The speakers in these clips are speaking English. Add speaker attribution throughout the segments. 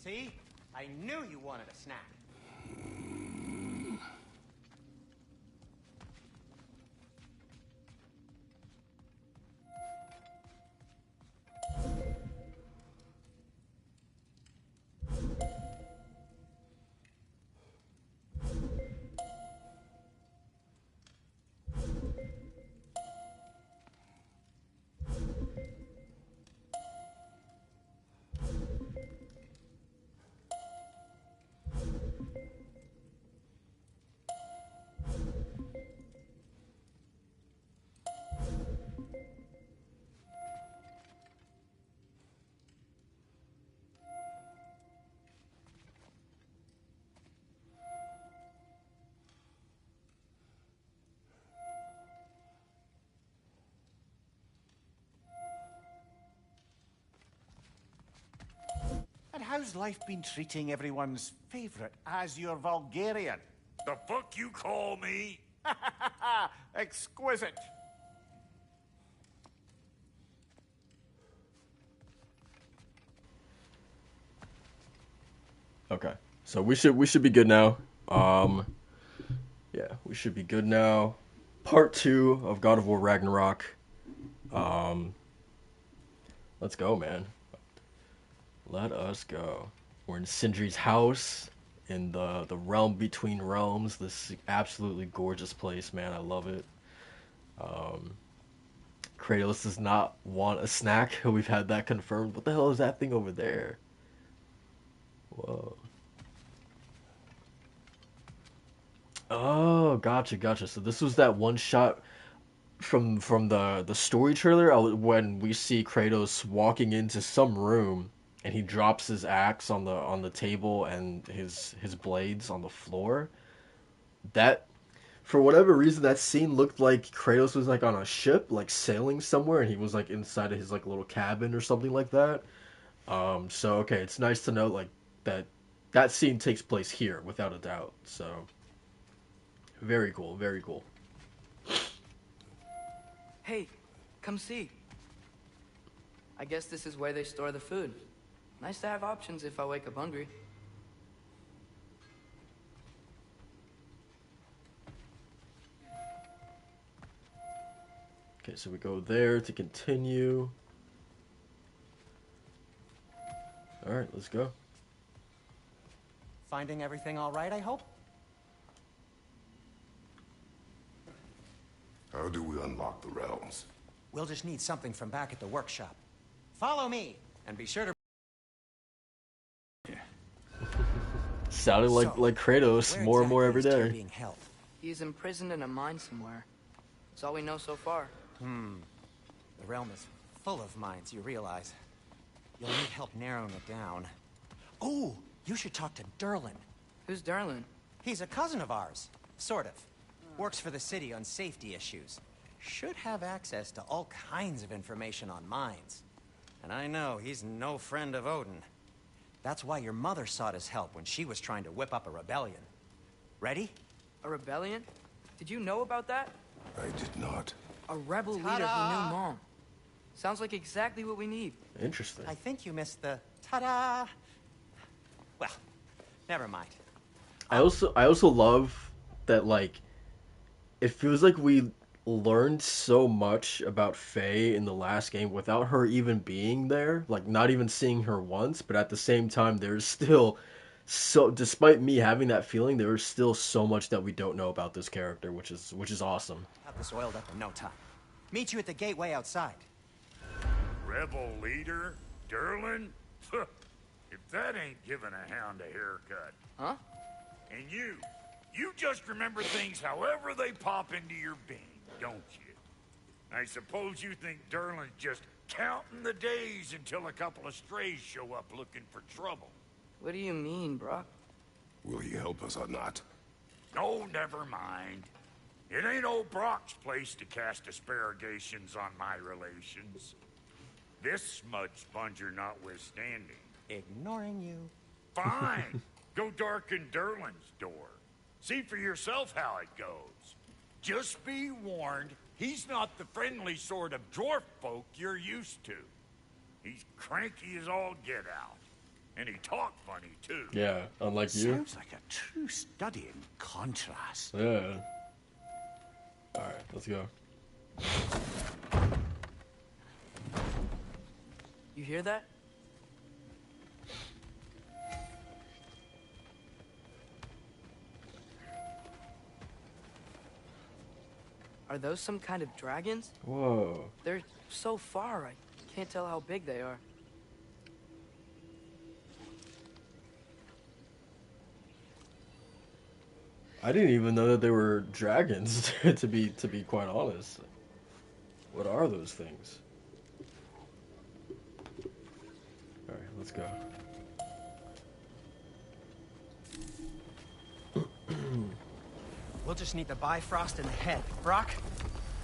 Speaker 1: See? I knew you wanted a snack.
Speaker 2: And how's life been treating everyone's favorite Azure Vulgarian?
Speaker 3: The fuck you call me?
Speaker 2: Exquisite.
Speaker 4: Okay, so we should be good now. Yeah, we should be good now. Part 2 of God of War Ragnarok. Let's go, man. Let us go. We're in Sindri's house, in the realm between realms. This absolutely gorgeous place, man. I love it. Kratos does not want a snack. We've had that confirmed. What the hell is that thing over there? Whoa. Oh, gotcha. So this was that one shot from the story trailer when we see Kratos walking into some room and he drops his axe on the table and his blades on the floor. That, for whatever reason, that scene looked like Kratos was like on a ship, like sailing somewhere, and he was like inside of his like little cabin or something like that. So okay, it's nice to know like that scene takes place here without a doubt. So very cool, very cool.
Speaker 5: Hey, come see. I guess this is where they store the food. Nice to have options if I wake up hungry.
Speaker 4: Okay, so we go there to continue. Alright, let's go.
Speaker 1: Finding everything all right, I hope?
Speaker 3: How do we unlock the realms?
Speaker 1: We'll just need something from back at the workshop. Follow me, and be sure to...
Speaker 4: Sounding like Kratos more and more every day.
Speaker 1: Being held?
Speaker 5: He's imprisoned in a mine somewhere. That's all we know so far.
Speaker 1: The realm is full of mines, you realize. You'll need help narrowing it down. Oh, you should talk to Derlin.
Speaker 5: Who's Darlin?
Speaker 1: He's a cousin of ours, sort of. Works for the city on safety issues. Should have access to all kinds of information on mines. And I know he's no friend of Odin. That's why your mother sought his help when she was trying to whip up a rebellion. Ready?
Speaker 5: A rebellion? Did you know about that?
Speaker 3: I did not.
Speaker 5: A rebel leader who knew Mom. Sounds like exactly what we need.
Speaker 4: Interesting.
Speaker 1: I think you missed the ta-da. Well, never mind.
Speaker 4: I also love that, like, it feels like we learned so much about Faye in the last game without her even being there, like not even seeing her once, but at the same time there's still so, despite me having that feeling, there is still so much that we don't know about this character, which is awesome.
Speaker 1: Have this oiled up in no time. Meet you at the gateway outside.
Speaker 3: Rebel leader? Derlin? If that ain't giving a hound a haircut.
Speaker 5: Huh?
Speaker 3: And you just remember things however they pop into your being, don't you? I suppose you think Derlin's just counting the days until a couple of strays show up looking for trouble.
Speaker 5: What do you mean, Brock?
Speaker 3: Will he help us or not? No, never mind. It ain't old Brock's place to cast asparagations on my relations. This smudge sponger notwithstanding.
Speaker 1: Ignoring you.
Speaker 3: Fine. Go darken Derlin's door. See for yourself how it goes. Just be warned, he's not the friendly sort of dwarf folk you're used to. He's cranky as all get out. And he talked funny, too.
Speaker 4: Yeah, unlike you.
Speaker 2: Sounds like a true study in contrast.
Speaker 4: Yeah. Alright, let's go.
Speaker 5: You hear that? Are those some kind of dragons?
Speaker 4: Whoa.
Speaker 5: They're so far, I can't tell how big they are.
Speaker 4: I didn't even know that they were dragons, to be quite honest. What are those things? Alright, let's go.
Speaker 1: We'll just need the Bifrost in the head. Brock,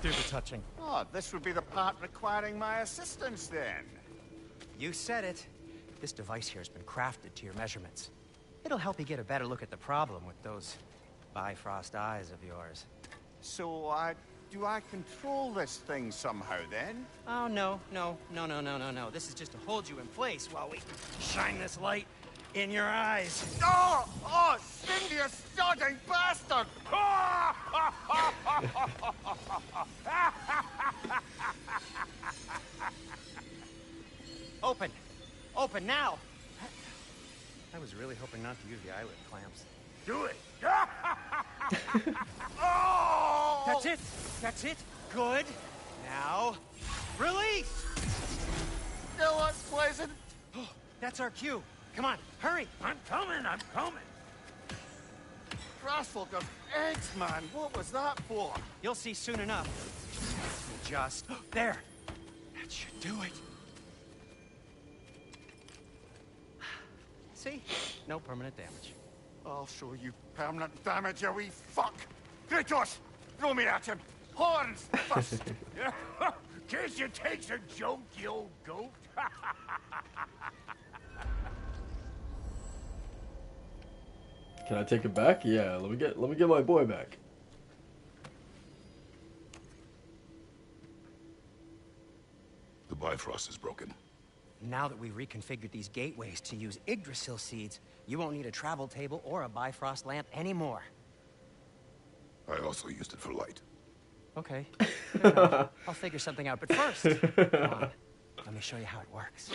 Speaker 1: do the touching.
Speaker 2: Oh, this would be the part requiring my assistance then.
Speaker 1: You said it. This device here has been crafted to your measurements. It'll help you get a better look at the problem with those Bifrost eyes of yours.
Speaker 2: So, do I control this thing somehow then?
Speaker 1: Oh, no. This is just to hold you in place while we shine this light in your eyes.
Speaker 2: Oh! Oh, Cindy, you sodding bastard!
Speaker 1: Open! Open now! I was really hoping not to use the eyelid clamps.
Speaker 3: Do it.
Speaker 2: Oh!
Speaker 1: That's it! That's it! Good! Now, release!
Speaker 2: Still unpleasant.
Speaker 1: Oh, that's our cue. Come on, hurry!
Speaker 3: I'm coming.
Speaker 2: Grassful of eggs, man. What was that for?
Speaker 1: You'll see soon enough. Just... there! That should do it. See? No permanent damage.
Speaker 2: I'll show you permanent damage, you wee fuck. Kratos, throw me at him. Horns first.
Speaker 3: Guess you takes a joke, you old goat.
Speaker 4: Can I take it back? Yeah, let me get my boy back.
Speaker 6: The Bifrost is broken.
Speaker 1: Now that we've reconfigured these gateways to use Yggdrasil seeds, you won't need a travel table or a Bifrost lamp anymore.
Speaker 6: I also used it for light.
Speaker 1: Okay. Fair enough. I'll figure something out, but first, come on. Let me show you how it works.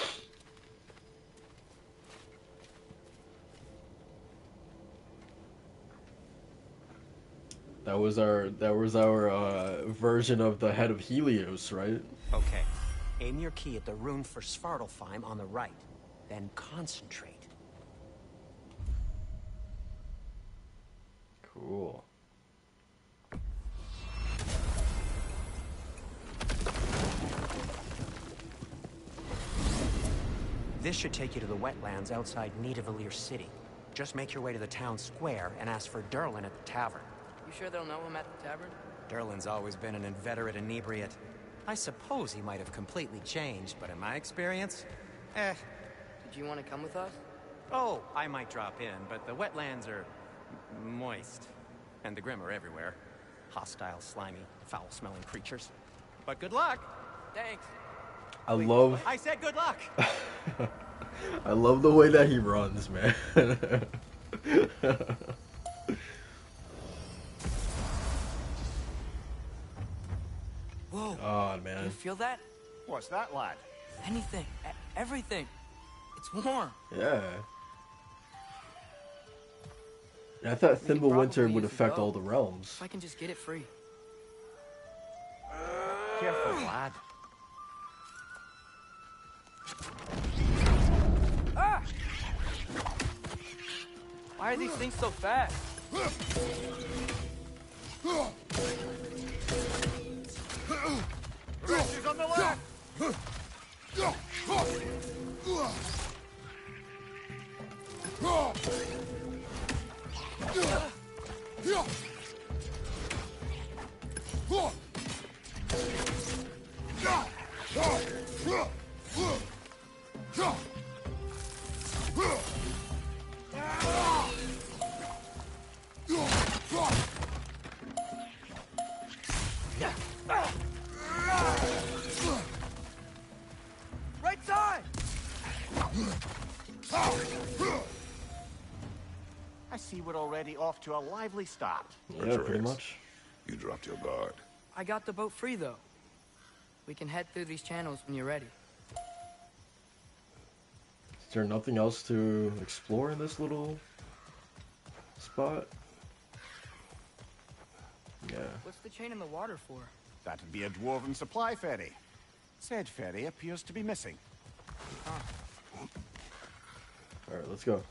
Speaker 4: That was our version of the head of Helios, right?
Speaker 1: Okay. Aim your key at the rune for Svartalfheim on the right. Then concentrate.
Speaker 4: Cool.
Speaker 1: This should take you to the wetlands outside Nidavellir City. Just make your way to the town square and ask for Durlin at the tavern.
Speaker 5: You sure they'll know him at the tavern?
Speaker 1: Durlin's always been an inveterate inebriate. I suppose he might have completely changed, but in my experience,
Speaker 5: Did you want to come with us?
Speaker 1: Oh, I might drop in, but the wetlands are moist. And the Grim are everywhere. Hostile, slimy, foul-smelling creatures. But good luck!
Speaker 5: Thanks.
Speaker 1: I said good luck!
Speaker 4: I love the way that he runs, man.
Speaker 5: Whoa.
Speaker 4: God, man.
Speaker 5: You feel that?
Speaker 2: What's that, lad?
Speaker 5: Anything. Everything. It's warm.
Speaker 4: Yeah. I thought Thimble Winter
Speaker 5: probably
Speaker 4: would
Speaker 5: if you
Speaker 4: affect
Speaker 5: go.
Speaker 4: all the realms.
Speaker 5: If I can just get it free.
Speaker 1: Careful, lad.
Speaker 5: Ah! Why are these things so fast?
Speaker 2: She's on the left!
Speaker 5: Right side!
Speaker 2: already off to a lively start.
Speaker 4: Yeah, pretty much.
Speaker 6: You dropped your guard.
Speaker 5: I got the boat free, though. We can head through these channels when you're ready.
Speaker 4: Is there nothing else to explore in this little spot? Yeah.
Speaker 5: What's the chain in the water for?
Speaker 2: That'd be a dwarven supply ferry. Said ferry appears to be missing.
Speaker 4: Alright, let's go.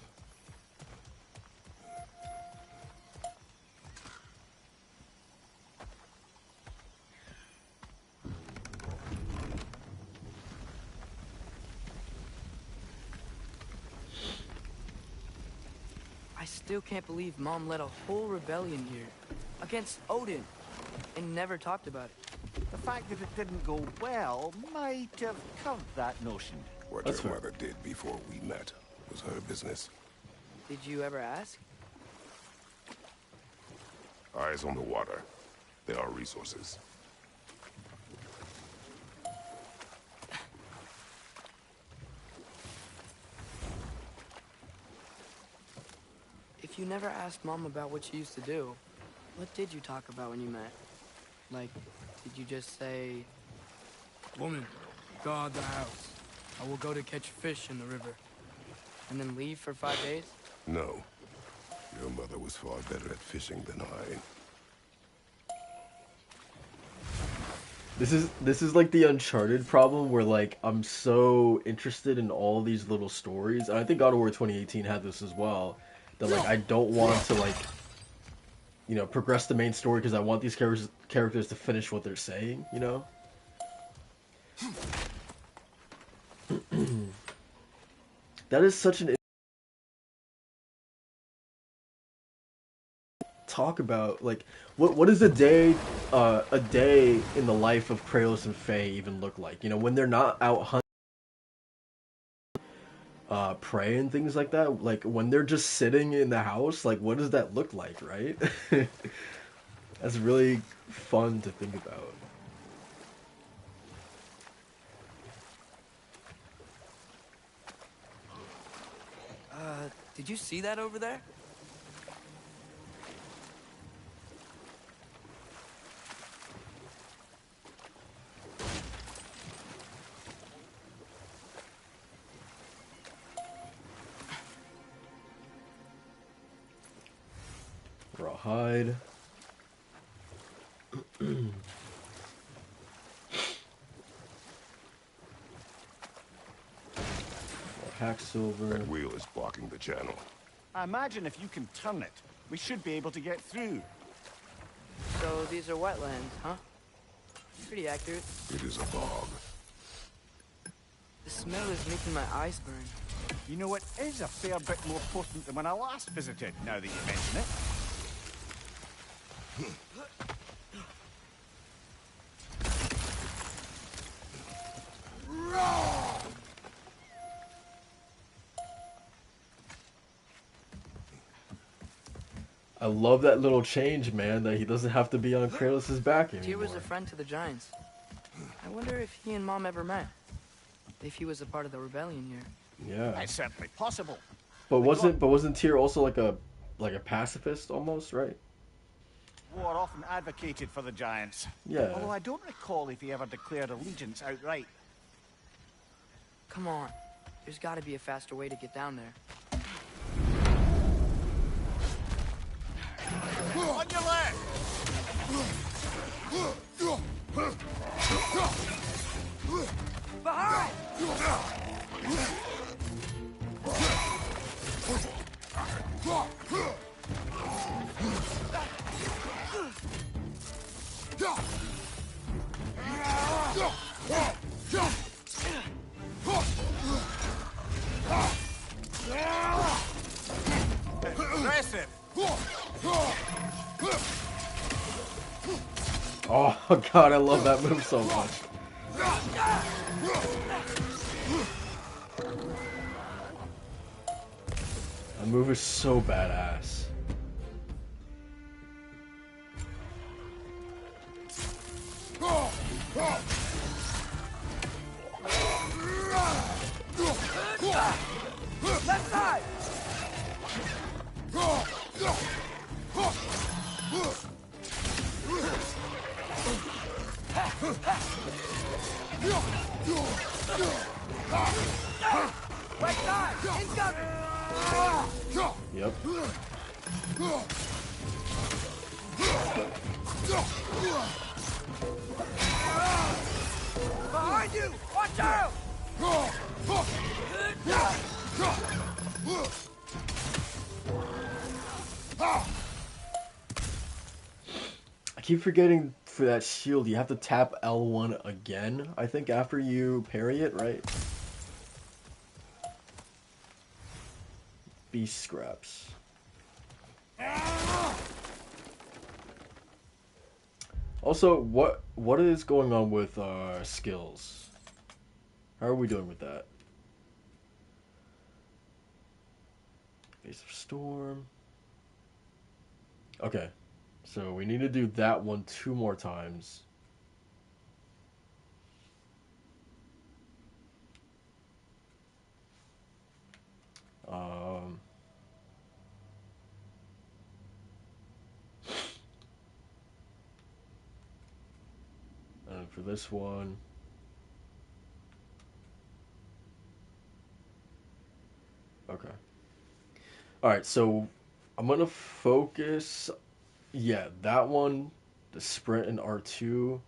Speaker 5: I still can't believe Mom led a whole rebellion here. Against Odin. And never talked about it.
Speaker 2: The fact that it didn't go well might have covered that notion.
Speaker 6: What
Speaker 4: That's
Speaker 6: your
Speaker 4: fair.
Speaker 6: mother did before we met was her business.
Speaker 5: Did you ever ask?
Speaker 6: Eyes on the water. There are resources.
Speaker 5: If you never asked Mom about what she used to do, what did you talk about when you met? Like, did you just say, "Woman, guard the house. I will go to catch fish in the river," and then leave for 5 days?
Speaker 6: No. Your mother was far better at fishing than I.
Speaker 4: This is like the Uncharted problem where like I'm so interested in all these little stories. And I think God of War 2018 had this as well. That like I don't want to like progress the main story because I want these characters to finish what they're saying, you know? That is such an talk about like what is a day in the life of Kratos and Faye even look like? You know, when they're not out hunting prey and things like that, like when they're just sitting in the house, like what does that look like, right? That's really fun to think about.
Speaker 5: Did you see that over there?
Speaker 4: Rawhide. Hack silver.
Speaker 6: That wheel is blocking the channel.
Speaker 2: I imagine if you can turn it, we should be able to get through.
Speaker 5: So these are wetlands, huh? Pretty accurate.
Speaker 6: It is a bog.
Speaker 5: The smell is making my eyes burn.
Speaker 2: You know, it is a fair bit more potent than when I last visited, now that you mention it.
Speaker 4: I love that little change, man, that he doesn't have to be on Kratos' back anymore.
Speaker 5: Tyr was a friend to the Giants. I wonder if he and Mom ever met. If he was a part of the rebellion here.
Speaker 4: Yeah.
Speaker 2: It's certainly possible.
Speaker 4: But wasn't Tyr also like a pacifist almost, right?
Speaker 2: War often advocated for the Giants.
Speaker 4: Yeah.
Speaker 2: Although I don't recall if he ever declared allegiance outright.
Speaker 5: Come on. There's got to be a faster way to get down there.
Speaker 2: On your left!
Speaker 5: Behind!
Speaker 2: Impressive!
Speaker 4: Oh god, I love that move so much. That move is so badass.
Speaker 5: Left side! Right side! Incoming!
Speaker 4: Yep.
Speaker 5: Behind you! Watch out!
Speaker 4: I keep forgetting for that shield, you have to tap L1 again, I think, after you parry it, right? Beast scraps. Also, what is going on with skills? How are we doing with that? Face of Storm. Okay. So we need to do that one 2 more times. And for this one, okay. All right, so I'm gonna focus. Yeah, that one, the sprint in R2,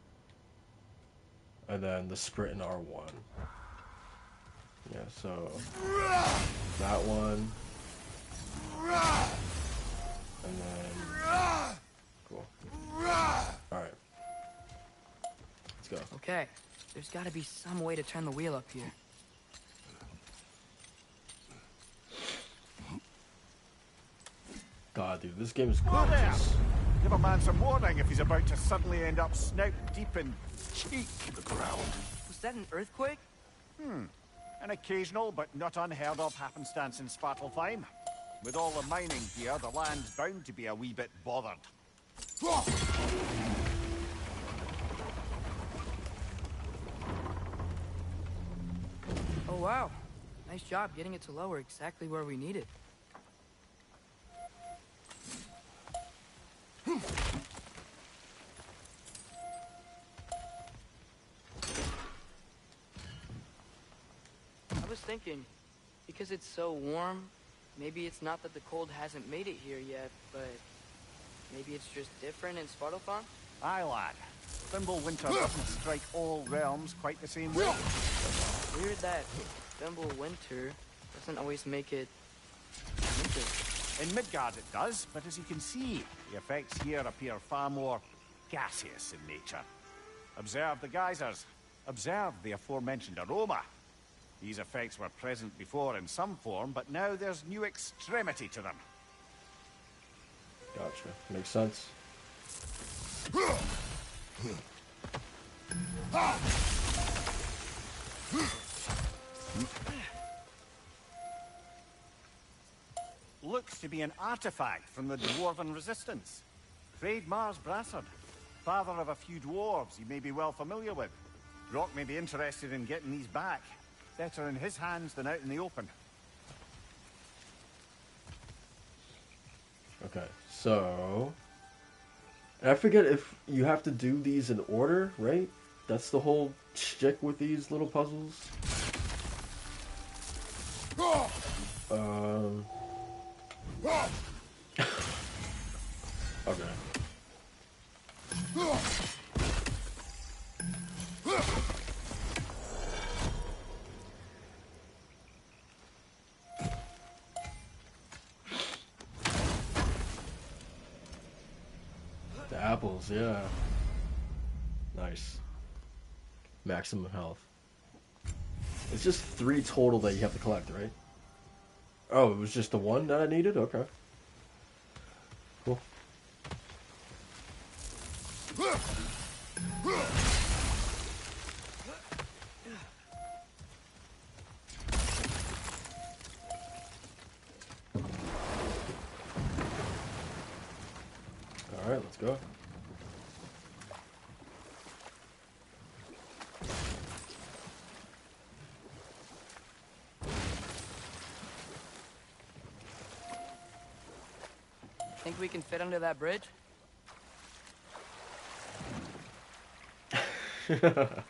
Speaker 4: and then the sprint in R1. Yeah, so that one, and then cool. All right, let's go.
Speaker 5: Okay, there's gotta be some way to turn the wheel up here.
Speaker 4: God, dude, this game is
Speaker 2: Who there?
Speaker 4: gorgeous.
Speaker 2: Give a man some warning if he's about to suddenly end up snout deep in cheek.
Speaker 6: The ground.
Speaker 5: Was that an earthquake?
Speaker 2: An occasional but not unheard of happenstance in Svartalfheim. With all the mining here, the land's bound to be a wee bit bothered.
Speaker 5: Oh wow, nice job getting it to lower exactly where we need it. I was thinking, because it's so warm, maybe it's not that the cold hasn't made it here yet, but maybe it's just different in Svartalfheim?
Speaker 2: Aye, lad. Thimble winter doesn't strike all realms quite the same way.
Speaker 5: Weird that Thimble winter doesn't always make it winter.
Speaker 2: In Midgard it does, but as you can see, the effects here appear far more gaseous in nature. Observe the geysers. Observe the aforementioned aroma. These effects were present before in some form, but now there's new extremity to them.
Speaker 4: Gotcha. Makes sense.
Speaker 2: Looks to be an artifact from the Dwarven Resistance. Mars Brassard, father of a few dwarves you may be well familiar with. Rock may be interested in getting these back. Better in his hands than out in the open.
Speaker 4: Okay, so... And I forget if you have to do these in order, right? That's the whole shtick with these little puzzles. Okay. The apples, yeah. Nice. Maximum health. It's just 3 total that you have to collect, right? Oh, it was just the 1 that I needed? Okay. Cool. Alright, let's go.
Speaker 5: Think we can fit under that bridge?
Speaker 4: I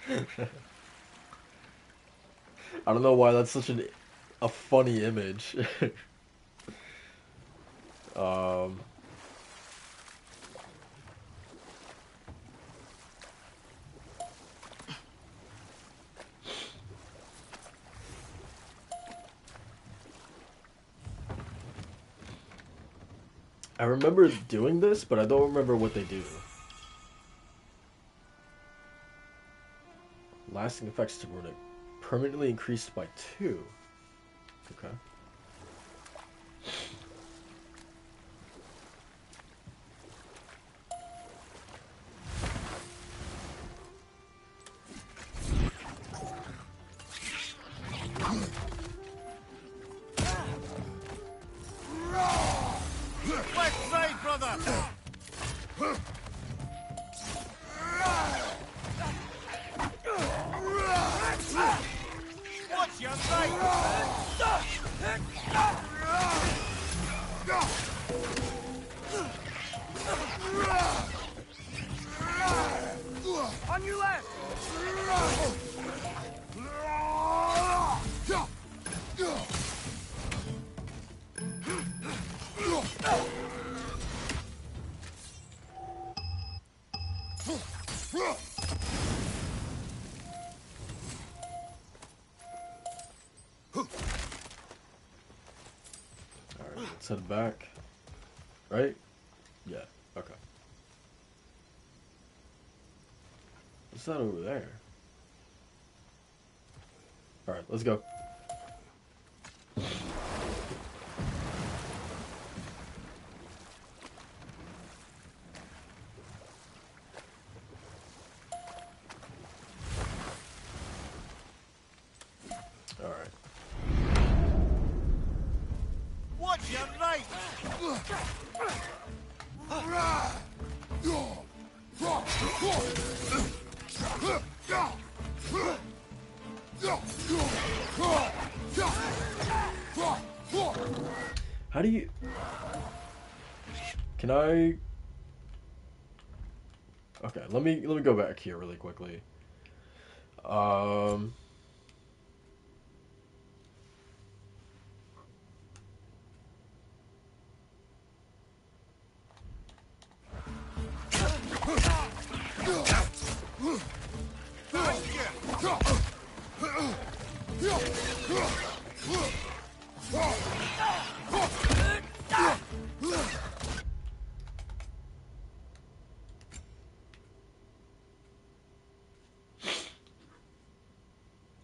Speaker 4: don't know why that's such a funny image. um, I remember doing this, but I don't remember what they do. Lasting effects to runic permanently increased by 2. Okay.
Speaker 2: Left side, brother! Watch your
Speaker 5: On your left!
Speaker 4: Alright, let's head back. Right? Yeah, okay. What's that over there? Alright, let's go. Alright.
Speaker 2: Watch your right!
Speaker 4: How do you... Can I... Okay, let me go back here really quickly.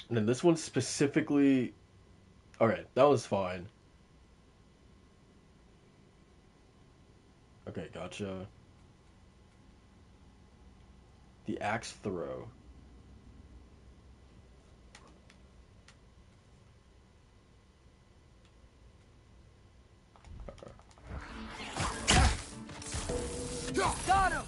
Speaker 4: And then this one specifically... Okay, that was fine. Okay, gotcha. The axe throw.
Speaker 5: Got him!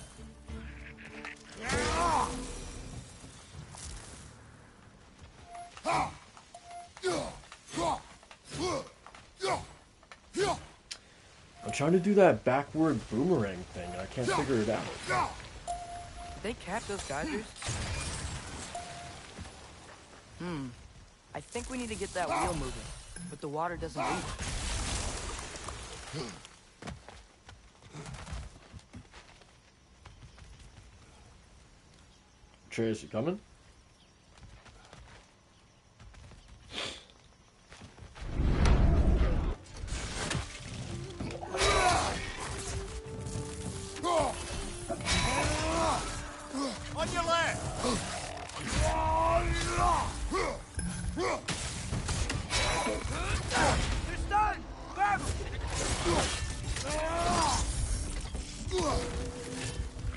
Speaker 4: I'm trying to do that backward boomerang thing, and I can't figure it out.
Speaker 5: Did they cap those geysers? I think we need to get that wheel moving, but the water doesn't leave.
Speaker 4: Atreus, you coming?
Speaker 2: On your left!
Speaker 5: They're stunned! Grab them!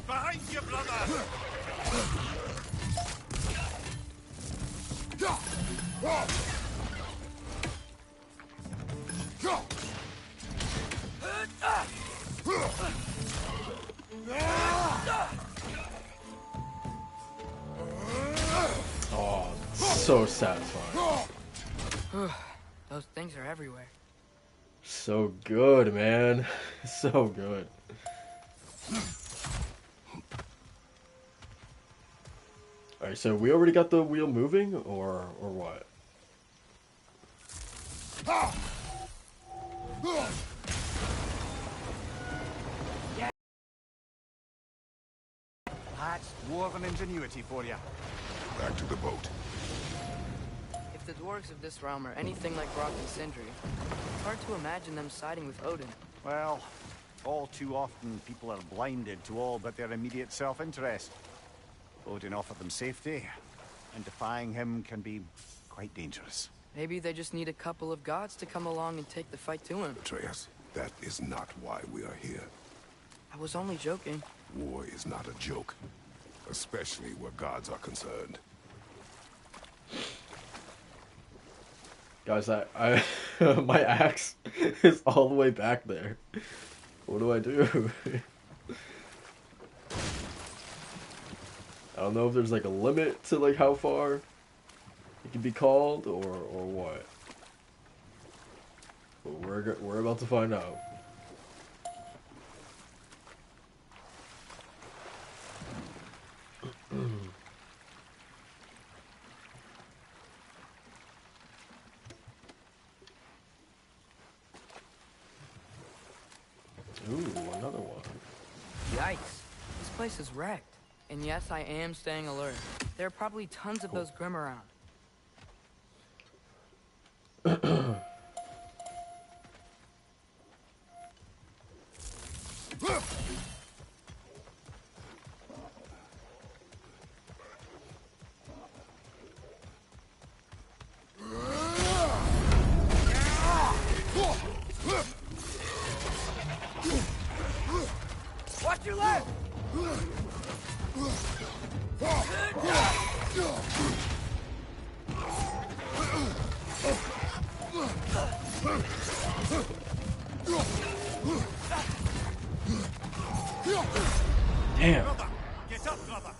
Speaker 2: Behind you, brother!
Speaker 4: Oh, so satisfying.
Speaker 5: Those things are everywhere.
Speaker 4: So good, man. So good. Alright, so we already got the wheel moving, or what?
Speaker 2: That's dwarven ingenuity for you.
Speaker 6: Back to the boat.
Speaker 5: If the dwarves of this realm are anything like Rock and Sindri, it's hard to imagine them siding with Odin.
Speaker 2: Well, all too often people are blinded to all but their immediate self-interest. Odin offered them safety, and defying him can be quite dangerous.
Speaker 5: Maybe they just need a couple of gods to come along and take the fight to him.
Speaker 6: Atreus, that is not why we are here.
Speaker 5: I was only joking.
Speaker 6: War is not a joke, especially where gods are concerned.
Speaker 4: Guys, I my axe is all the way back there. What do I do? I don't know if there's like a limit to like how far it can be called or what. But we're about to find out. Ooh, another one.
Speaker 5: Yikes. This place is wrecked. And yes, I am staying alert. There are probably tons of those Grim around. Watch your left!
Speaker 4: Damn.
Speaker 2: Get up, brother!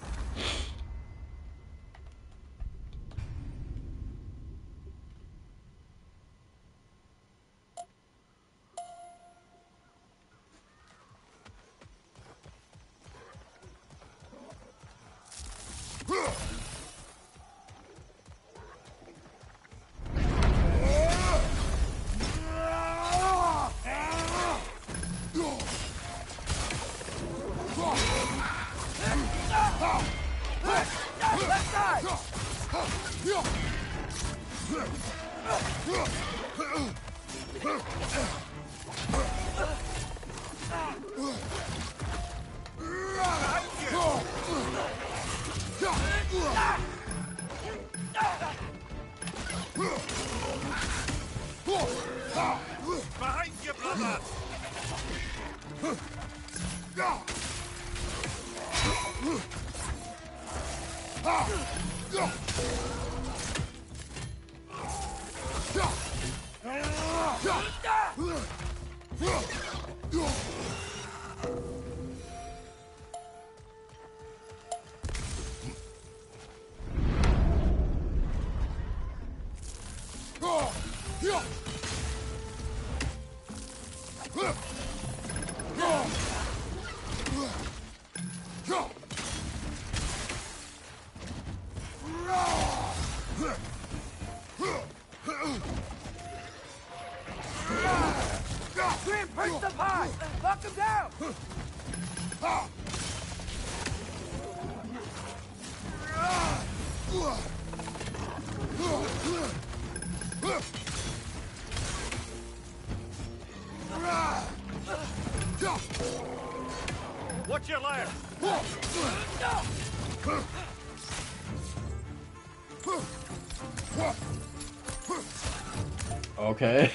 Speaker 5: Left side!
Speaker 2: Behind you, brother!
Speaker 5: Grim, perch them high! Lock them down!
Speaker 2: Watch your left!
Speaker 4: Okay.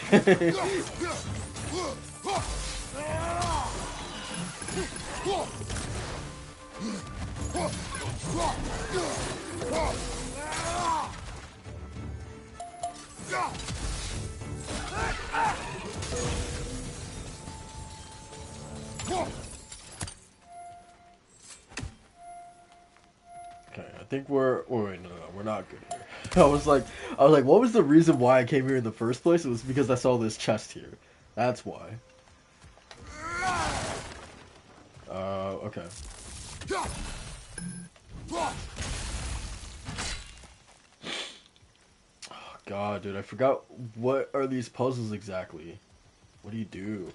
Speaker 4: Okay, I think we're. Oh, wait, no, we're not good here. I was like, what was the reason why I came here in the first place? It was because I saw this chest here. That's why. Okay. god, dude, I forgot what are these puzzles exactly. What do you do?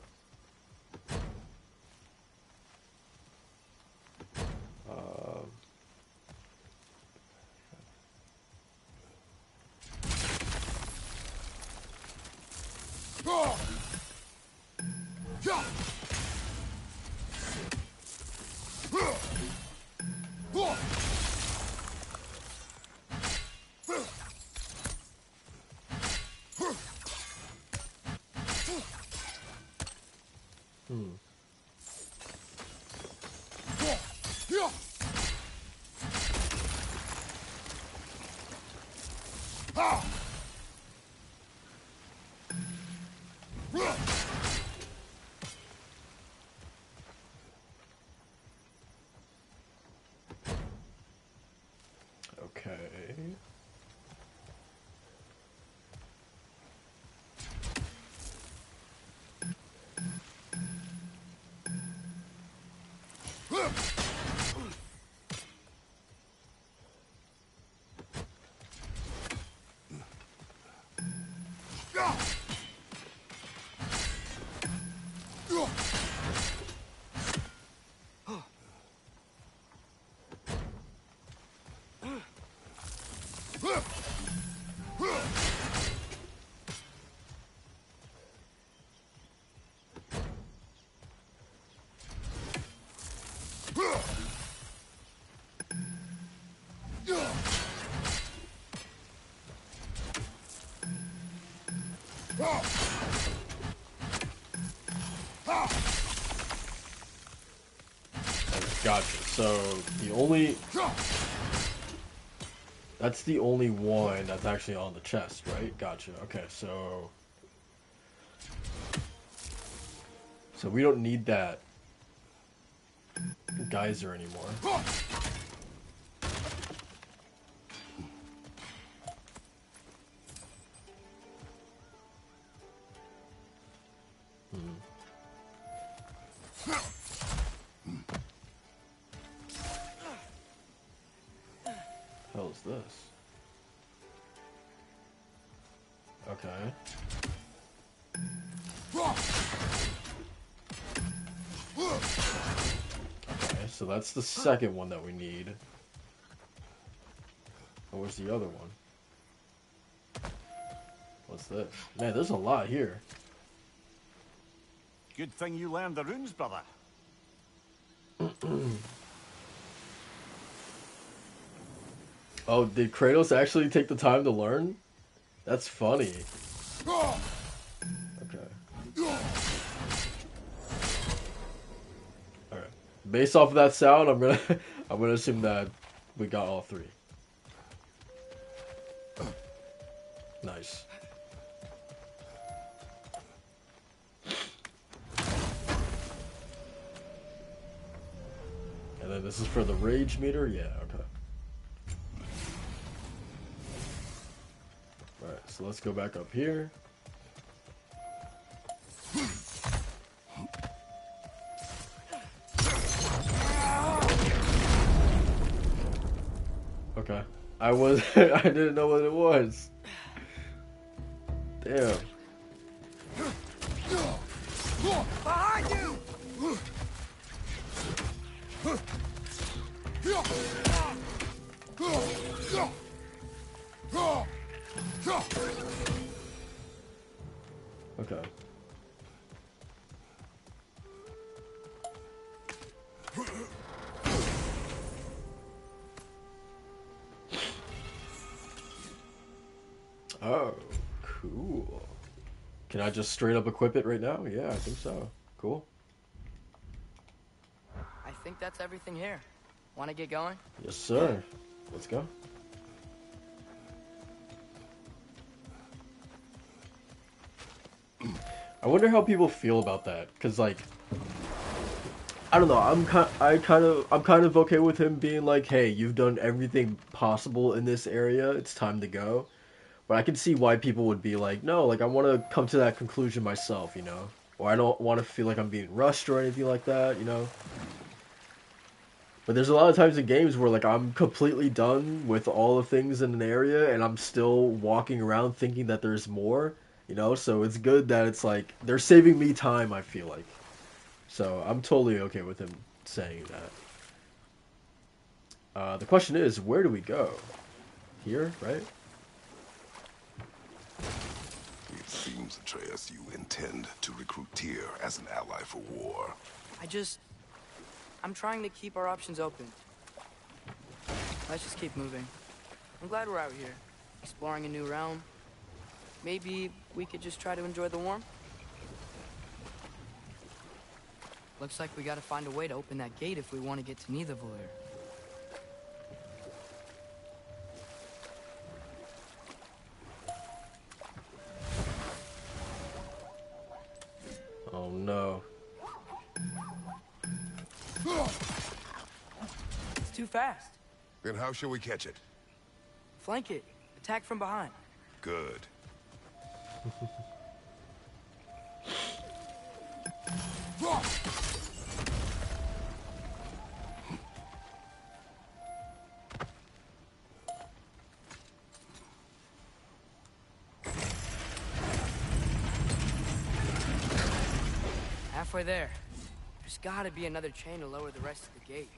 Speaker 4: Okay. Gotcha. So the only that's the only one that's actually on the chest, right? Gotcha. Okay, so we don't need that geyser anymore. Hell is this? Okay. Okay, so that's the second one that we need. And where's the other one? What's this? Man, there's a lot here.
Speaker 2: Good thing you learned the runes, brother.
Speaker 4: Oh, did Kratos actually take the time to learn? That's funny. Okay. Alright. Based off of that sound, I'm gonna assume that we got all three. Nice. And then this is for the rage meter? Yeah, okay. Alright, so let's go back up here. Okay. I didn't know what it was. Damn.
Speaker 5: Behind you!
Speaker 4: Okay. Oh, cool. Can I just straight up equip it right now? Yeah, I think so. Cool.
Speaker 5: I think that's everything here. Want to get going?
Speaker 4: Yes, sir. Let's go. I wonder how people feel about that, cause like, I don't know. I'm kind of okay with him being like, "Hey, you've done everything possible in this area. It's time to go." But I can see why people would be like, "No, like I want to come to that conclusion myself," you know, or I don't want to feel like I'm being rushed or anything like that, you know. But there's a lot of times in games where like I'm completely done with all the things in an area and I'm still walking around thinking that there's more, you know? So it's good that it's like they're saving me time, I feel like. So I'm totally okay with him saying that. The question is, where do we go? Here, right?
Speaker 6: It seems, Atreus, you intend to recruit Tyr as an ally for war.
Speaker 5: I'm trying to keep our options open. Let's just keep moving. I'm glad we're out here, exploring a new realm. Maybe we could just try to enjoy the warmth? Looks like we gotta find a way to open that gate if we want to get to Nidavellir.
Speaker 4: Oh no.
Speaker 5: It's too fast.
Speaker 6: Then how shall we catch it?
Speaker 5: Flank it. Attack from behind.
Speaker 6: Good.
Speaker 5: Halfway there. There's gotta be another chain to lower the rest of the gate.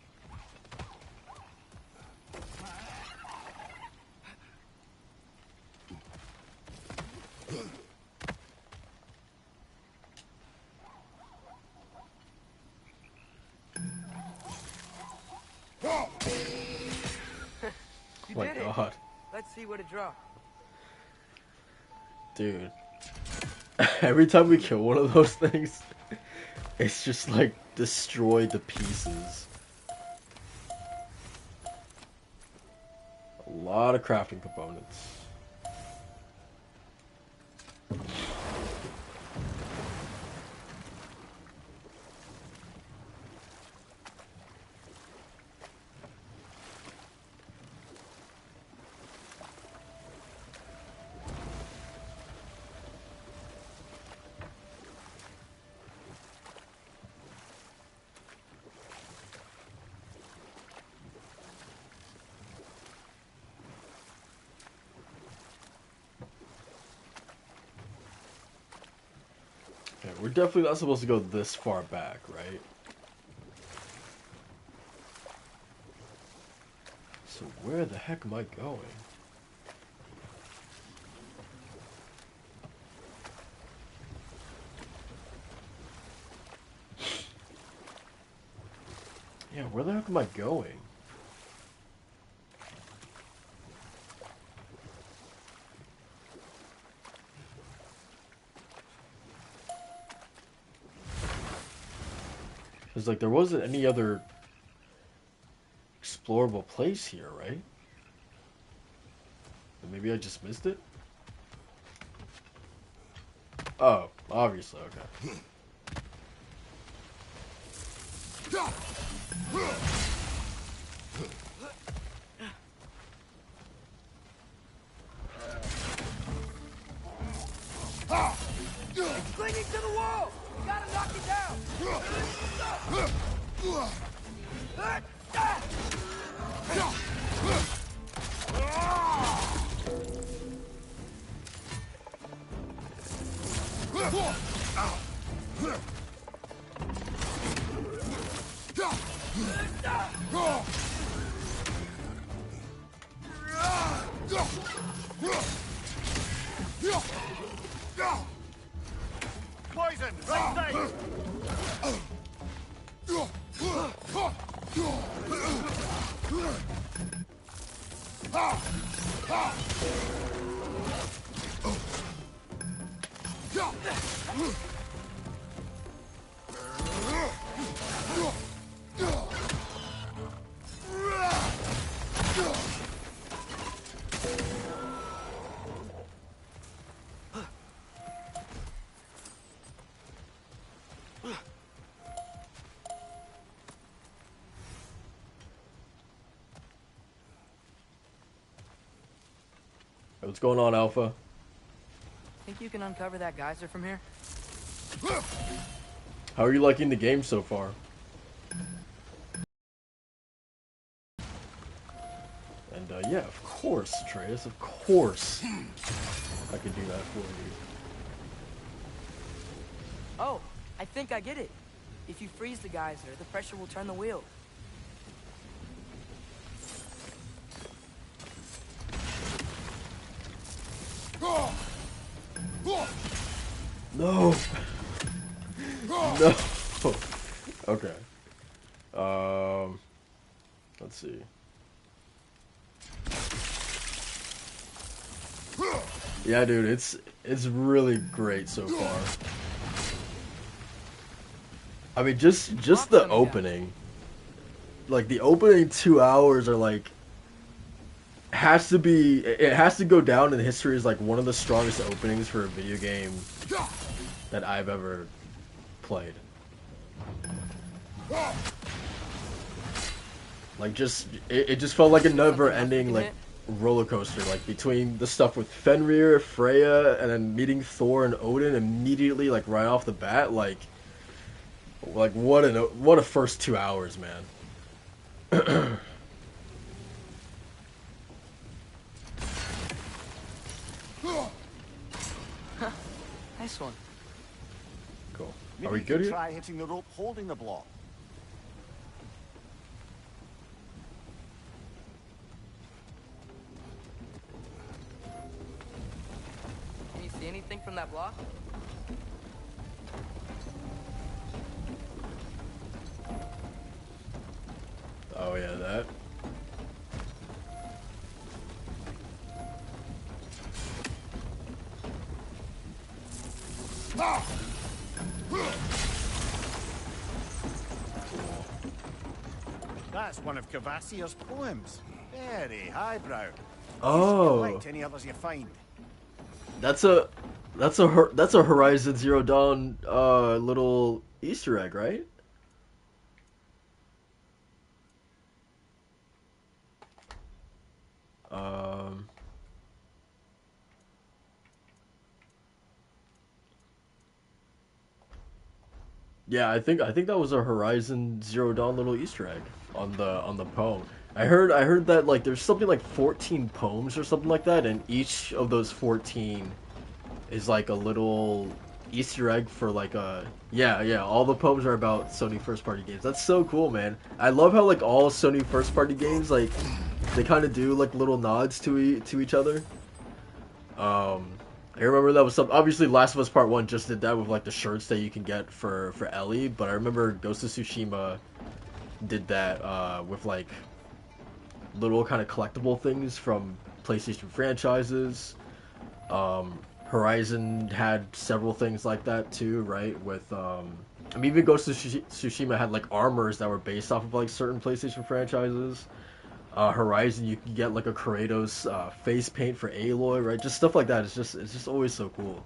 Speaker 5: You
Speaker 4: My
Speaker 5: did it.
Speaker 4: God.
Speaker 5: Let's see what it dropped.
Speaker 4: Dude. Every time we kill one of those things, it's just like destroyed to pieces. A lot of crafting components. Okay, we're definitely not supposed to go this far back, right? So where the heck am I going? Yeah, where the heck am I going? Because, like, there wasn't any other explorable place here, right? Or maybe I just missed it? Oh, obviously, okay.
Speaker 5: It's clinging to the wall! We gotta knock it down!
Speaker 2: Poison! Right side!
Speaker 4: What's going on, Alpha?
Speaker 5: Think you can uncover that geyser from here?
Speaker 4: How are you liking the game so far? Yeah, of course, Atreus, of course. I can do that for you.
Speaker 5: Oh, I think I get it. If you freeze the geyser, the pressure will turn the wheel.
Speaker 4: No! No! Okay. Let's see. Yeah, dude, it's really great so far. I mean, just the opening. Like, the opening 2 hours are like... It has to go down in history as like one of the strongest openings for a video game that I've ever played. Like, it just felt like a never-ending like roller coaster, like between the stuff with Fenrir, Freya, and then meeting Thor and Odin immediately, like right off the bat. Like what a first 2 hours, man.
Speaker 5: Nice one.
Speaker 4: Cool.
Speaker 2: Maybe
Speaker 4: Are we
Speaker 2: you
Speaker 4: good
Speaker 2: could
Speaker 4: here?
Speaker 2: try hitting the rope holding the block.
Speaker 5: Can you see anything from that block?
Speaker 4: Oh yeah, that.
Speaker 2: That's one of Kvasir's poems. Very highbrow.
Speaker 4: Oh.
Speaker 2: Collect any others you find.
Speaker 4: That's a Horizon Zero Dawn little Easter egg, right? Yeah, I think that was a Horizon Zero Dawn little Easter egg on the poem. I heard that like there's something like 14 poems or something like that, and each of those 14 is like a little Easter egg for like a all the poems are about Sony first party games. That's so cool, man. I love how like all Sony first party games like they kind of do like little nods to each other. I remember that was some obviously Last of Us Part 1 just did that with like the shirts that you can get for Ellie, but I remember Ghost of Tsushima did that with like little kind of collectible things from PlayStation franchises. Horizon had several things like that too, right? With I mean, even Ghost of Tsushima had like armors that were based off of like certain PlayStation franchises. Horizon, you can get like a Kratos face paint for Aloy, right? Just stuff like that. It's just always so cool.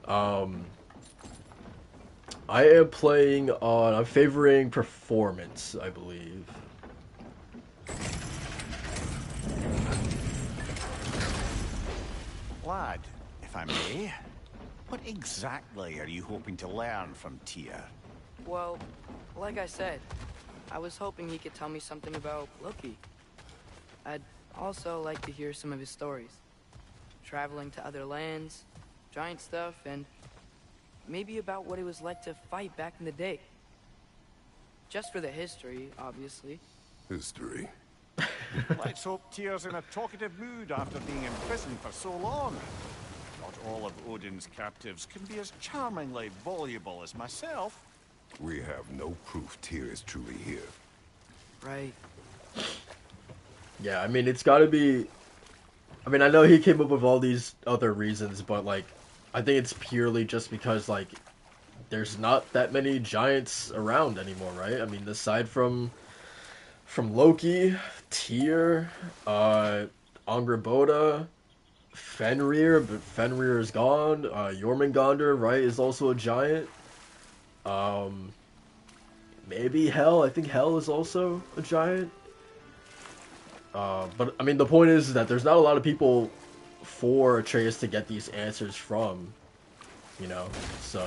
Speaker 4: I am playing on. I'm favoring performance, I believe.
Speaker 2: Lad, if I may, what exactly are you hoping to learn from Tyr?
Speaker 5: Well, like I said, I was hoping he could tell me something about Loki. I'd also like to hear some of his stories. Traveling to other lands, giant stuff, and maybe about what it was like to fight back in the day. Just for the history, obviously.
Speaker 6: History.
Speaker 2: Let's hope Tyr's in a talkative mood after being in prison for so long. Not all of Odin's captives can be as charmingly voluble as myself.
Speaker 6: We have no proof Tyr is truly here.
Speaker 5: Right.
Speaker 4: Yeah, I mean, it's got to be. I mean, I know he came up with all these other reasons, but like, I think it's purely just because like, there's not that many giants around anymore, right? I mean, aside from Loki, Tyr, Angrboda, Fenrir, but Fenrir is gone. Jormungandr, right, is also a giant. Maybe Hel. I think Hel is also a giant. But I mean, the point is that there's not a lot of people for Atreus to get these answers from, you know. So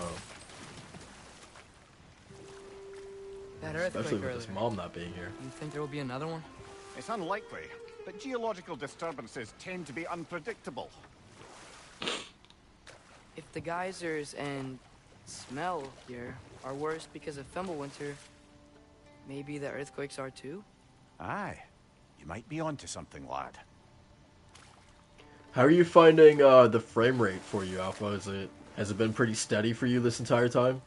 Speaker 5: That earthquake
Speaker 4: especially with
Speaker 5: earlier.
Speaker 4: his mom not being here.
Speaker 5: You think there will be another one?
Speaker 2: It's unlikely. but geological disturbances tend to be unpredictable.
Speaker 5: If the geysers and smell here are worse because of Fimbulwinter, maybe the earthquakes are too?
Speaker 2: Aye. You might be onto something, lad.
Speaker 4: How are you finding the frame rate for you, Alpha? Has it been pretty steady for you this entire time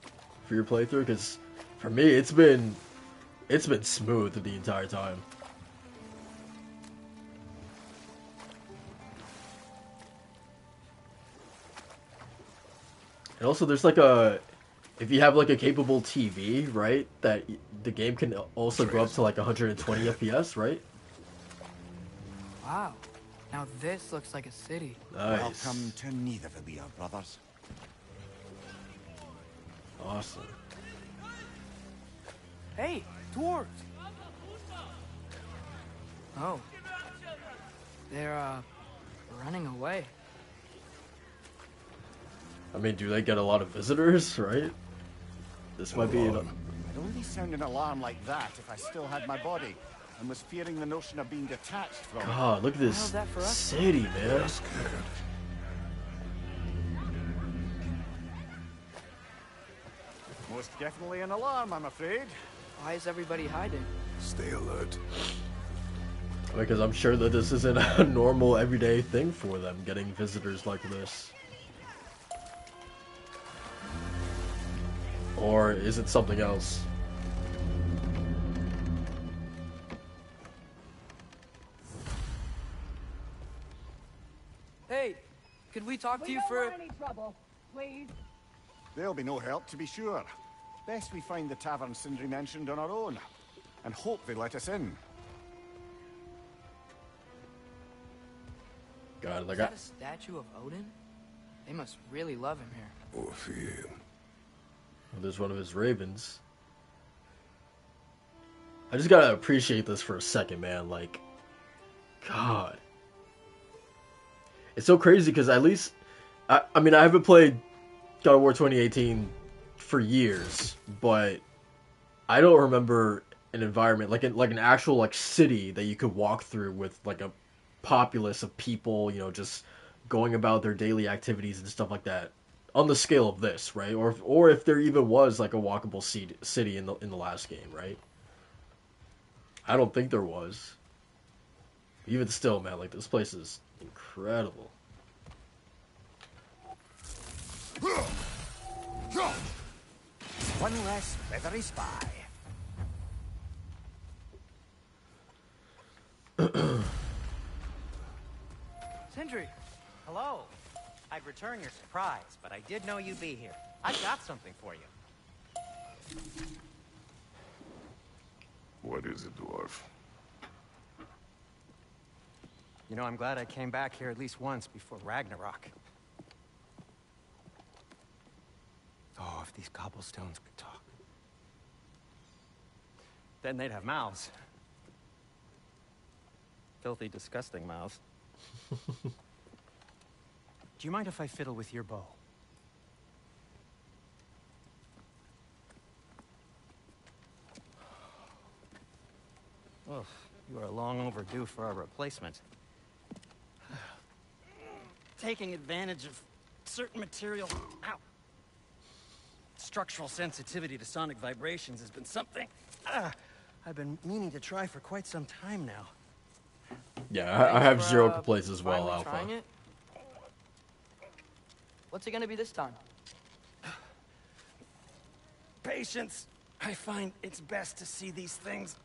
Speaker 4: for your playthrough? Because for me, it's been smooth the entire time. And also, there's like if you have like a capable TV, right, that the game can also go up to like 120 FPS, right?
Speaker 5: Wow. Now this looks like a city.
Speaker 4: Nice.
Speaker 2: Welcome to Nidavellir, brothers.
Speaker 4: Awesome.
Speaker 5: Hey, dwarves! Oh. They're, running away.
Speaker 4: I mean, do they get a lot of visitors, right? This might be...
Speaker 2: I'd only sound an alarm like that if I still had my body, and was fearing the notion of being detached from it.
Speaker 4: God, look at this
Speaker 5: How's that for us?
Speaker 4: city, man.
Speaker 2: Most definitely an alarm, I'm afraid.
Speaker 5: Why is everybody hiding?
Speaker 6: Stay alert.
Speaker 4: Because I'm sure that this isn't a normal, everyday thing for them, getting visitors like this. Or is it something else?
Speaker 5: Hey, could we talk to you
Speaker 7: don't
Speaker 5: for...
Speaker 7: want any trouble, please.
Speaker 2: There'll be no help, to be sure. Best we find the tavern Sindri mentioned on our own, and hope they let us in.
Speaker 4: God,
Speaker 5: Is
Speaker 4: like
Speaker 5: that a statue of Odin? They must really love him here.
Speaker 6: Or fear him.
Speaker 4: there's one of his ravens. I just gotta appreciate this for a second, man. Like, God. It's so crazy because at least, I mean, I haven't played God of War 2018 for years, but I don't remember an environment like an actual like city that you could walk through with like a populace of people, you know, just going about their daily activities and stuff like that on the scale of this, right? Or if there even was like a walkable city in the last game, right? I don't think there was. Even still, man, like this place is incredible.
Speaker 2: One less feathery spy.
Speaker 5: Sindri!
Speaker 1: Hello. I'd return your surprise, but I did know you'd be here. I've got something for you.
Speaker 6: What is it, dwarf?
Speaker 1: You know, I'm glad I came back here at least once before Ragnarok. Oh, if these cobblestones could talk. Then they'd have mouths. Filthy, disgusting mouths. Do you mind if I fiddle with your bow? Oh, you are long overdue for a replacement. Taking advantage of certain material... Ow! Structural sensitivity to sonic vibrations has been something I've been meaning to try for quite some time now.
Speaker 4: Yeah, I have
Speaker 5: Thanks
Speaker 4: zero
Speaker 5: for,
Speaker 4: complaints as well,
Speaker 5: finally
Speaker 4: Alpha.
Speaker 5: trying it. What's it gonna be this time?
Speaker 1: Patience. I find it's best to see these things,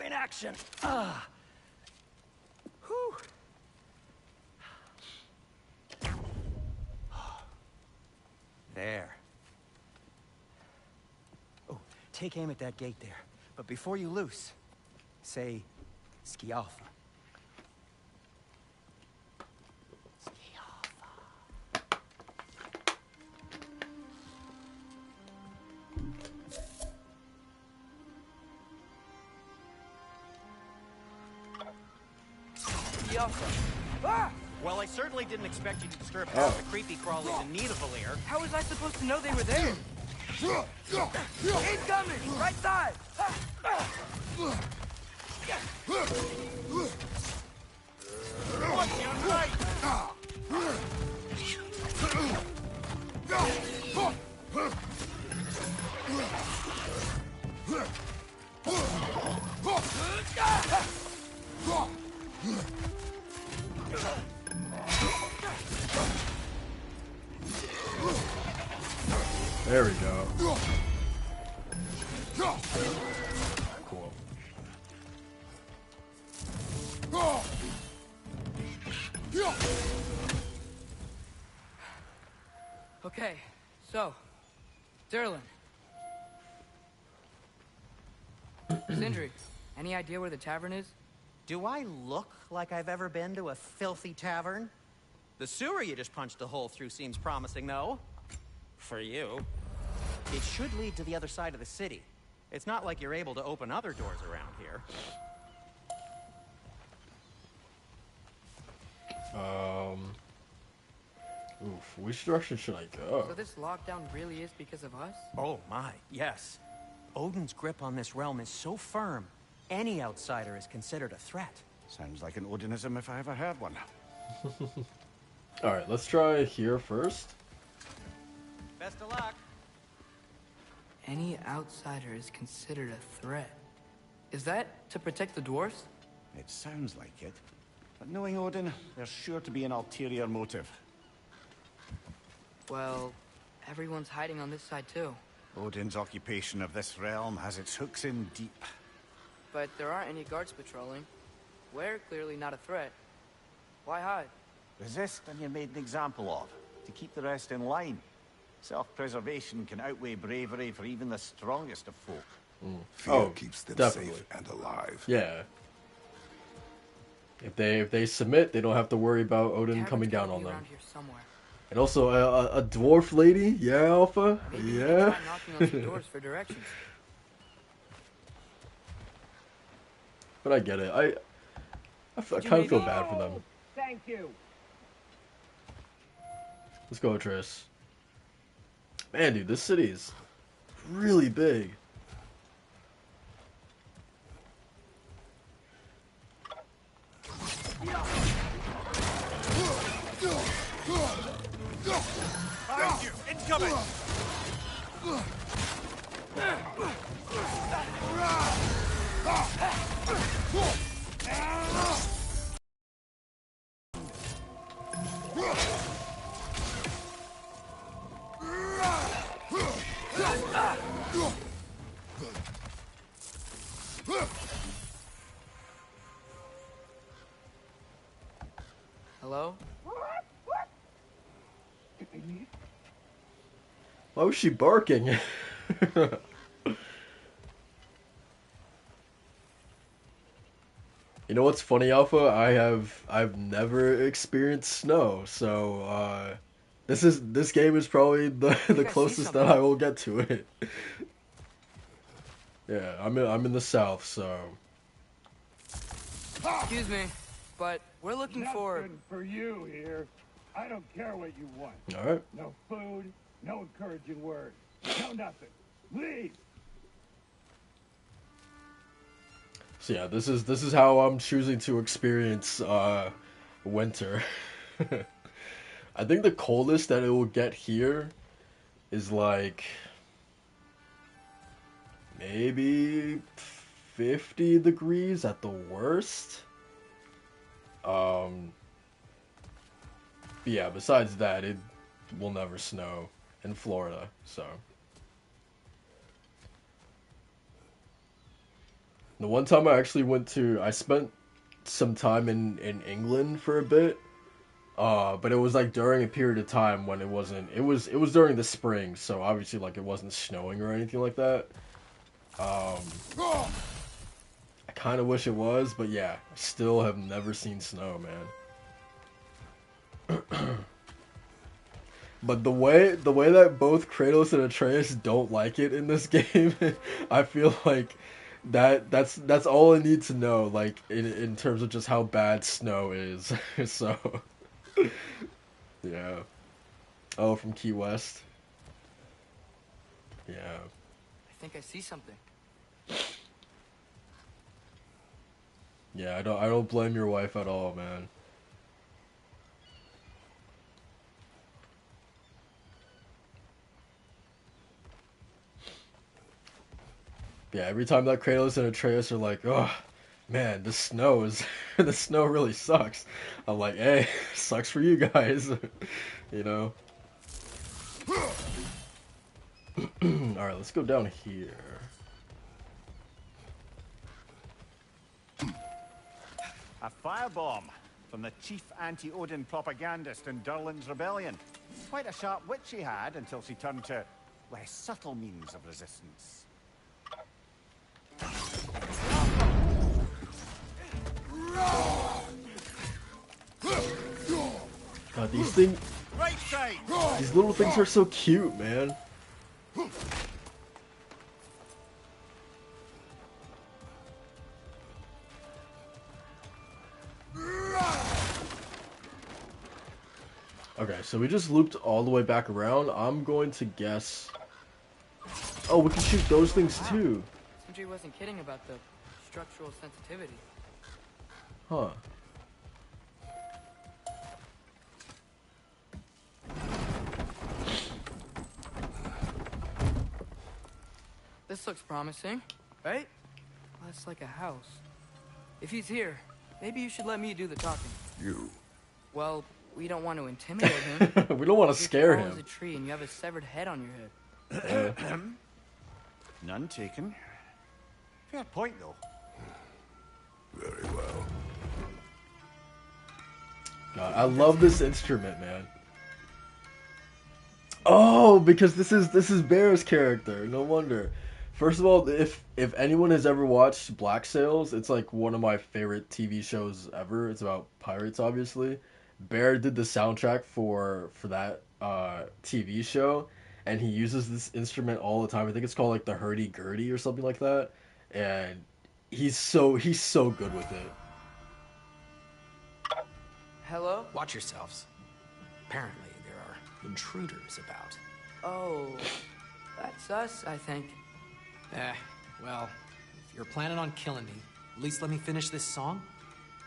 Speaker 1: in action. Whew. There. Oh, take aim at that gate there. But before you loose, say, Skialfa.
Speaker 5: Ah!
Speaker 1: Well, I certainly didn't expect you to disturb half the creepy crawlies in Nidavellir.
Speaker 5: How was I supposed to know they were there? Incoming! Right side!
Speaker 4: There we go. Cool.
Speaker 5: Okay, so, Derlin. Sindri, any idea where the tavern is?
Speaker 1: Do I look like I've ever been to a filthy tavern? The sewer you just punched a hole through seems promising, though. For you. It should lead to the other side of the city. It's not like you're able to open other doors around here.
Speaker 4: Oof, which direction should I go?
Speaker 5: So this lockdown really is because of us?
Speaker 1: Oh my, yes. Odin's grip on this realm is so firm, any outsider is considered a threat.
Speaker 2: Sounds like an Odinism if I ever heard one.
Speaker 4: Alright, let's try here first.
Speaker 1: Best of luck.
Speaker 5: Any outsider is considered a threat. Is that to protect the dwarves?
Speaker 2: It sounds like it. But knowing Odin, there's sure to be an ulterior motive.
Speaker 5: Well, everyone's hiding on this side too.
Speaker 2: Odin's occupation of this realm has its hooks in deep.
Speaker 5: But there aren't any guards patrolling. We're clearly not a threat. Why hide?
Speaker 2: Resist and you're made an example of, to keep the rest in line. Self-preservation can outweigh bravery for even the strongest of folk.
Speaker 6: Fear keeps them
Speaker 4: definitely.
Speaker 6: safe and alive.
Speaker 4: Yeah. If they submit, they don't have to worry about Odin
Speaker 5: Tavern's
Speaker 4: coming down
Speaker 5: gotta
Speaker 4: on
Speaker 5: be
Speaker 4: them.
Speaker 5: around here somewhere.
Speaker 4: And also a dwarf lady, yeah, Alpha,
Speaker 5: Maybe we can
Speaker 4: yeah.
Speaker 5: try knocking on some doors for directions.
Speaker 4: But I get it. I kind of feel bad for them.
Speaker 7: Thank you.
Speaker 4: Let's go, Triss. Man, dude, this city is really big.
Speaker 3: Behind you! Incoming!
Speaker 5: Hello?
Speaker 4: Why was she barking? You know what's funny, Alpha? I've never experienced snow, so this game is probably the
Speaker 5: I see
Speaker 4: closest that
Speaker 5: something.
Speaker 4: I will get to it. Yeah, I'm in the south, so
Speaker 5: Excuse me, but we're looking for...
Speaker 7: Nothing for you here. I don't care what you want.
Speaker 4: all right.
Speaker 7: No food, no encouraging words, no nothing. Leave.
Speaker 4: So yeah, this is how I'm choosing to experience winter. I think the coldest that it will get here is like maybe 50 degrees at the worst. But yeah, besides that, it will never snow in Florida, so. The one time I actually I spent some time in England for a bit, but it was like during a period of time when it was during the spring, so obviously like it wasn't snowing or anything like that. I kind of wish it was, but yeah, I still have never seen snow, man. But the way that both Kratos and Atreus don't like it in this game, I feel like that's all I need to know, like in terms of just how bad snow is. So yeah. Oh, from Key West. Yeah.
Speaker 5: I think I see something.
Speaker 4: Yeah, I don't blame your wife at all, man. Yeah, every time that Kratos and Atreus are like, oh, man, the snow is, the snow really sucks. I'm like, hey, sucks for you guys, you know? Alright, let's go down here.
Speaker 2: A firebomb from the chief anti-Odin propagandist in Durlin's rebellion. Quite a sharp wit she had until she turned to less subtle means of resistance.
Speaker 4: God, these things,
Speaker 2: Right side!
Speaker 4: these little things are so cute, man. Okay, so we just looped all the way back around. I'm going to guess... Oh, we can shoot those things too.
Speaker 5: Sindri wasn't kidding about the structural sensitivity.
Speaker 4: Huh.
Speaker 5: This looks promising, right? Well, that's like a house. If he's here, maybe you should let me do the talking.
Speaker 6: You.
Speaker 5: Well, we don't want to intimidate him.
Speaker 4: We don't want to scare
Speaker 5: You're tall as a
Speaker 4: him.
Speaker 5: tree and you have a severed head on your head.
Speaker 2: None taken. Fair point, though.
Speaker 6: Very well.
Speaker 4: God, I love this instrument, man. Oh, because this is Bear's character. No wonder. First of all, if anyone has ever watched Black Sails, it's like one of my favorite TV shows ever. It's about pirates, obviously. Bear did the soundtrack for that TV show, and he uses this instrument all the time. I think it's called like the hurdy-gurdy or something like that. And he's so good with it.
Speaker 5: Hello?
Speaker 8: Watch yourselves. Apparently, there are intruders about.
Speaker 5: Oh, that's us, I think.
Speaker 8: Well, if you're planning on killing me, at least let me finish this song.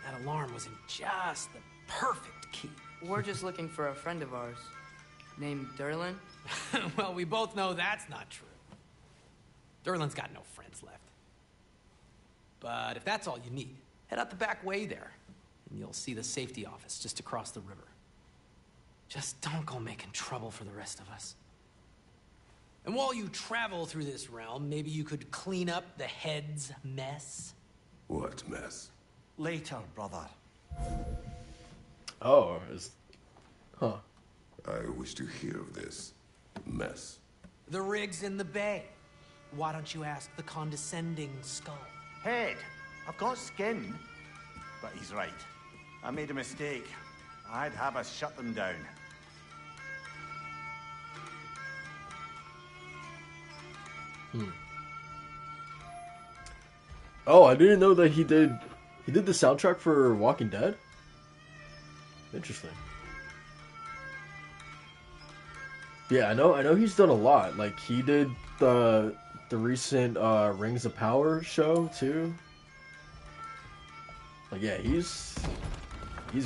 Speaker 8: That alarm was in just the perfect key.
Speaker 5: We're just looking for a friend of ours, named Durlin.
Speaker 8: Well, we both know that's not true. Durlin's got no friends left. But if that's all you need, head out the back way there, and you'll see the safety office just across the river. Just don't go making trouble for the rest of us. And while you travel through this realm, maybe you could clean up the head's mess.
Speaker 6: What mess?
Speaker 1: Later, brother.
Speaker 4: Oh, huh.
Speaker 6: I wish to hear of this mess.
Speaker 8: The rig's in the bay. Why don't you ask the condescending skull?
Speaker 2: Head. I've got skin. But he's right. I made a mistake. I'd have us shut them down.
Speaker 4: Oh, I didn't know that he did the soundtrack for Walking Dead. Interesting. Yeah, I know he's done a lot. Like he did the recent Rings of Power show too. Like yeah, he's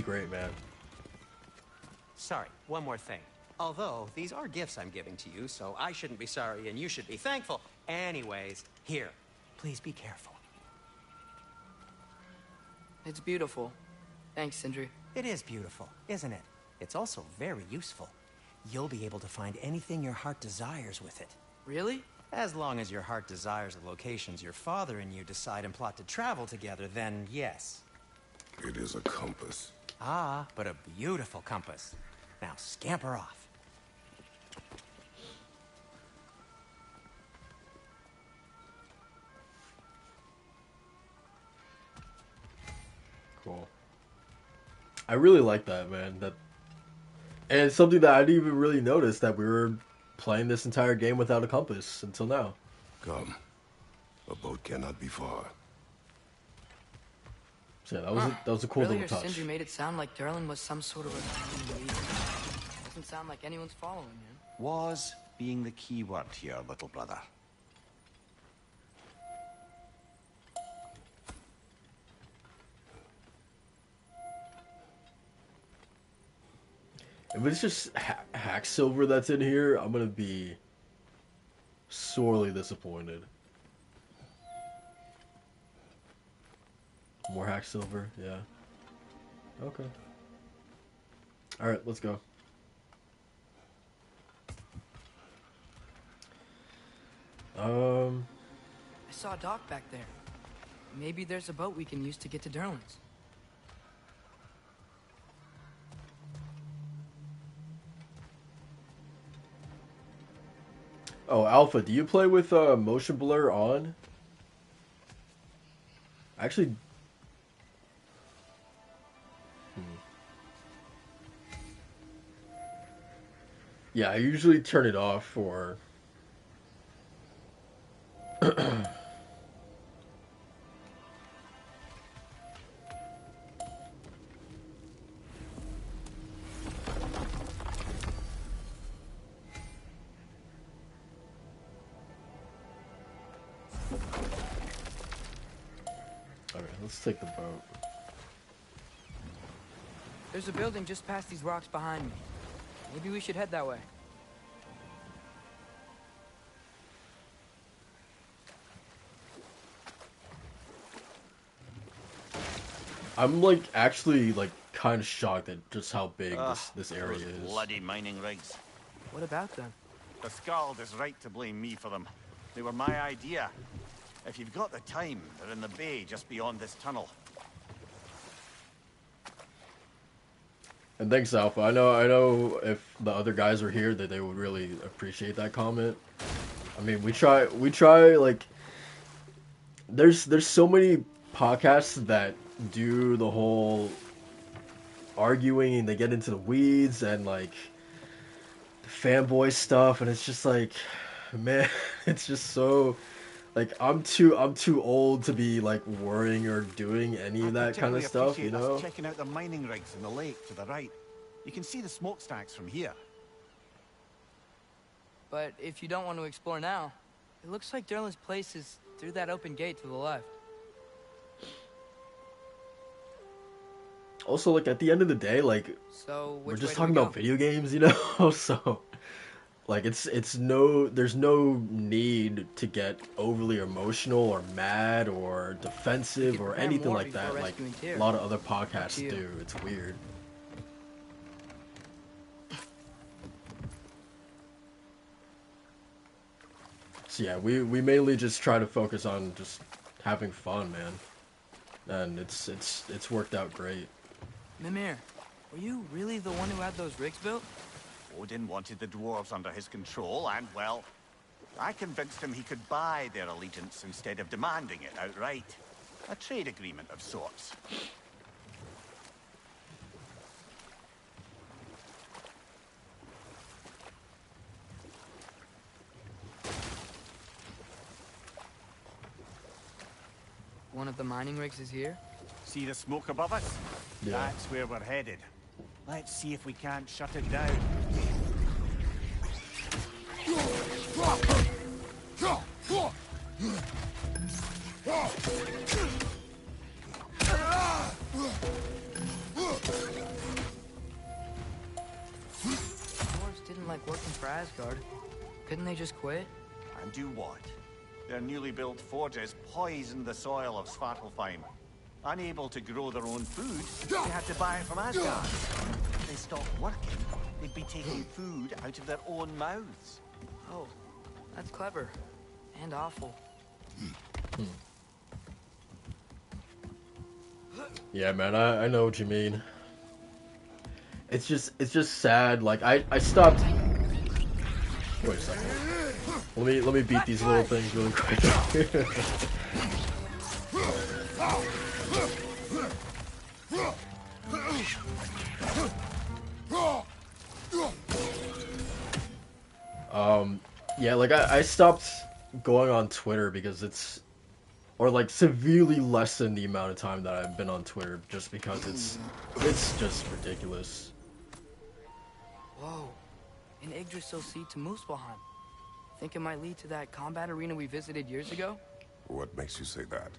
Speaker 4: great, man.
Speaker 1: Sorry, one more thing. Although, these are gifts I'm giving to you, so I shouldn't be sorry and you should be thankful. Anyways, here, please be careful.
Speaker 5: It's beautiful. Thanks, Sindri.
Speaker 1: It is beautiful, isn't it? It's also very useful. You'll be able to find anything your heart desires with it.
Speaker 5: Really?
Speaker 1: As long as your heart desires the locations your father and you decide and plot to travel together, then yes.
Speaker 6: It is a compass.
Speaker 1: Ah, but a beautiful compass. Now scamper off.
Speaker 4: Cool. I really like that, man. And it's something that I didn't even really notice that we were playing this entire game without a compass until now.
Speaker 6: Come. A boat cannot be far.
Speaker 4: So yeah, that was a cool
Speaker 5: Earlier,
Speaker 4: little touch.
Speaker 5: Sindri made it sound like Durlin was some sort of a leader. Doesn't sound like anyone's following him.
Speaker 2: Was being the key word here, little brother.
Speaker 4: If it's just Hacksilver that's in here, I'm gonna be sorely disappointed. More Hacksilver, yeah. Okay. Alright, let's go.
Speaker 5: I saw a dock back there. Maybe there's a boat we can use to get to Derlin's.
Speaker 4: Oh, Alpha, do you play with motion blur on? Actually... Yeah, I usually turn it off for... Alright, let's take the boat.
Speaker 5: There's a building just past these rocks behind me. Maybe we should head that way.
Speaker 4: I'm like actually like kind of shocked at just how big this area
Speaker 2: Those
Speaker 4: is.
Speaker 2: bloody mining rigs.
Speaker 5: What about them?
Speaker 2: The Skald is right to blame me for them. They were my idea. If you've got the time, they're in the bay just beyond this tunnel.
Speaker 4: And thanks, Alpha. I know if the other guys were here that they would really appreciate that comment. I mean, we try like there's so many podcasts that do the whole arguing and they get into the weeds and like fanboy stuff, and it's just like, man, it's just so like I'm too old to be like worrying or doing any of that kind of stuff, you know?
Speaker 2: Checking out the mining rigs in the lake to the right. You can see the smokestacks from here.
Speaker 5: But if you don't want to explore now, it looks like Derlin's place is through that open gate to the left.
Speaker 4: Also, like, at the end of the day, like,
Speaker 5: So
Speaker 4: we're
Speaker 5: which
Speaker 4: just
Speaker 5: way do
Speaker 4: talking
Speaker 5: we
Speaker 4: about
Speaker 5: go?
Speaker 4: video games, you know? So, like, there's no need to get overly emotional or mad or
Speaker 5: We
Speaker 4: defensive
Speaker 5: could
Speaker 4: or
Speaker 5: prepare
Speaker 4: anything
Speaker 5: more
Speaker 4: like that,
Speaker 5: before
Speaker 4: like
Speaker 5: rescuing Tyr.
Speaker 4: a lot of other
Speaker 5: Up
Speaker 4: podcasts
Speaker 5: to you.
Speaker 4: do. It's weird. So yeah, we mainly just try to focus on just having fun, man. And it's worked out great.
Speaker 5: Mimir, were you really the one who had those rigs built?
Speaker 2: Odin wanted the dwarves under his control, and, well, I convinced him he could buy their allegiance instead of demanding it outright. A trade agreement of sorts.
Speaker 5: One of the mining rigs is here?
Speaker 2: See the smoke above us?
Speaker 4: Yeah.
Speaker 2: That's where we're headed. Let's see if we can't shut it down.
Speaker 5: Dwarves didn't like working for Asgard. Couldn't they just quit?
Speaker 2: And do what? Their newly built forges poisoned the soil of Svartalfheim. Unable to grow their own food, they had to buy it from Asgard. If they stopped working, they'd be taking food out of their own mouths.
Speaker 5: Oh, that's clever. And awful.
Speaker 4: Yeah, man, I know what you mean. It's just sad. Like I stopped. Wait a second. Let me beat these little things really quick. Yeah, like I stopped going on Twitter because it's, or like severely lessen the amount of time that I've been on Twitter just because it's just ridiculous.
Speaker 5: Whoa. An Yggdrasil seed to Muspelheim. Think it might lead to that combat arena we visited years ago?
Speaker 6: What makes you say that?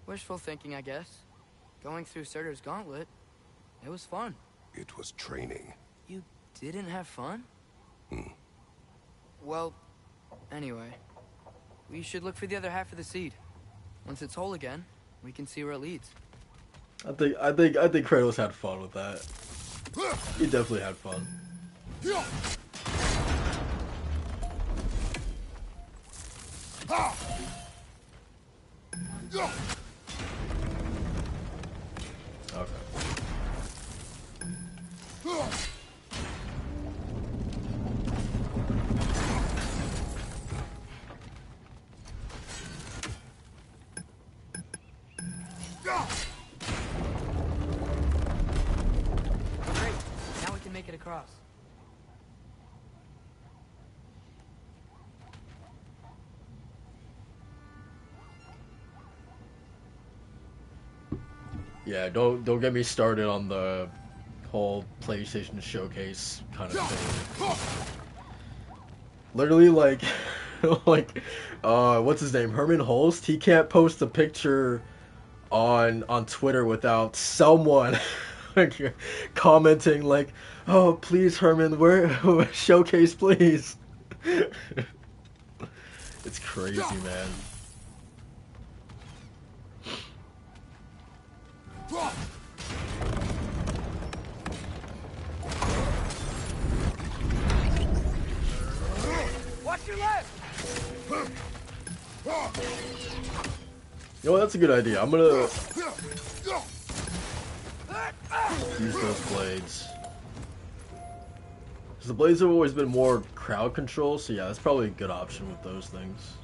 Speaker 5: Wishful thinking, I guess. Going through Surtur's gauntlet, it was fun.
Speaker 6: It was training.
Speaker 5: You didn't have fun? Well, anyway, we should look for the other half of the seed. Once it's whole again, we can see where it leads.
Speaker 4: I think Kratos had fun with that. He definitely had fun. Okay.
Speaker 5: Great, now we can make it across.
Speaker 4: Yeah, don't get me started on the whole PlayStation Showcase kind of thing. Literally, like, what's his name? Herman Holst. He can't post a picture on Twitter without someone like, commenting like, "Oh, please, Herman, where Showcase, please." It's crazy, man.
Speaker 5: Watch your left!
Speaker 4: You know what, that's a good idea. I'm gonna use those blades. Because the blades have always been more crowd control, so yeah, that's probably a good option with those things.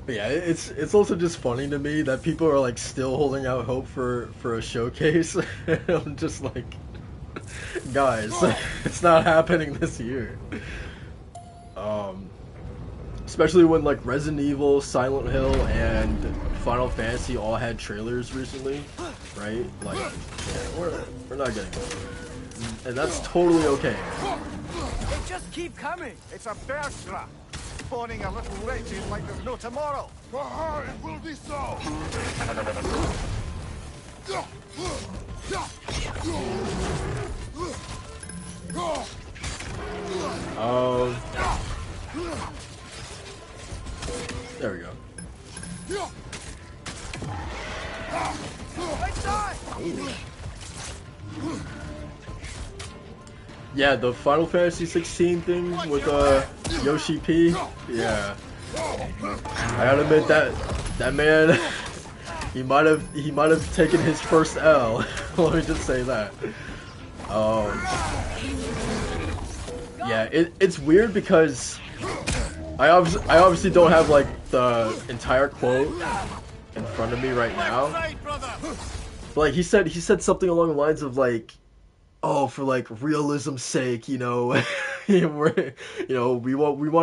Speaker 4: But yeah, it's also just funny to me that people are like still holding out hope for a showcase. I'm just like, guys, it's not happening this year. Especially when like Resident Evil, Silent Hill, and Final Fantasy all had trailers recently, right? Like, yeah, we're not getting it, and that's totally okay.
Speaker 5: They just keep coming!
Speaker 2: It's a berserker, spawning a little wretches like there's no tomorrow.
Speaker 6: For her, it will be so.
Speaker 4: There we go. Yeah, the Final Fantasy 16 thing with Yoshi P. Yeah, I gotta admit that man, he might have taken his first L. Let me just say that. Yeah, it's weird because I obviously don't have like the entire quote in front of me right now. But like he said something along the lines of like, oh, for like realism's sake, you know, we want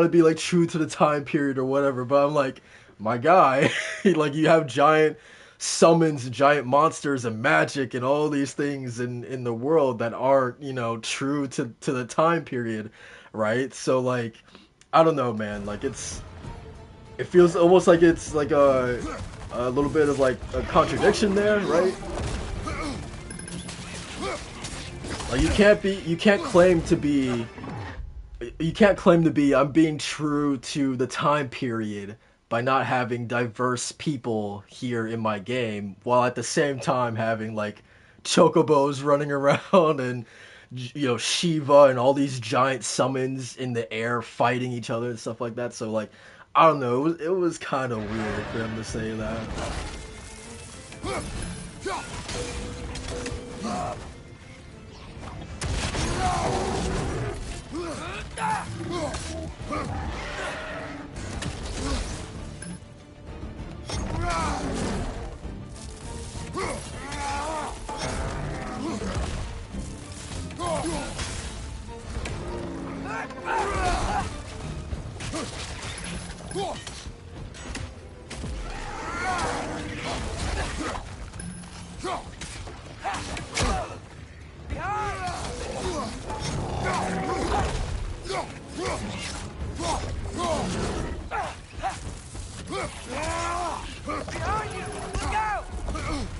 Speaker 4: to be like true to the time period or whatever. But I'm like, my guy, like you have giant summons, giant monsters, and magic, and all these things in the world that aren't, you know, true to the time period, right? So like, I don't know, man. Like it feels almost like it's like a little bit of like a contradiction there, right? Like you can't claim to be I'm being true to the time period by not having diverse people here in my game, while at the same time having like chocobos running around and, you know, Shiva and all these giant summons in the air fighting each other and stuff like that. So like, I don't know, it was kind of weird for him to say that.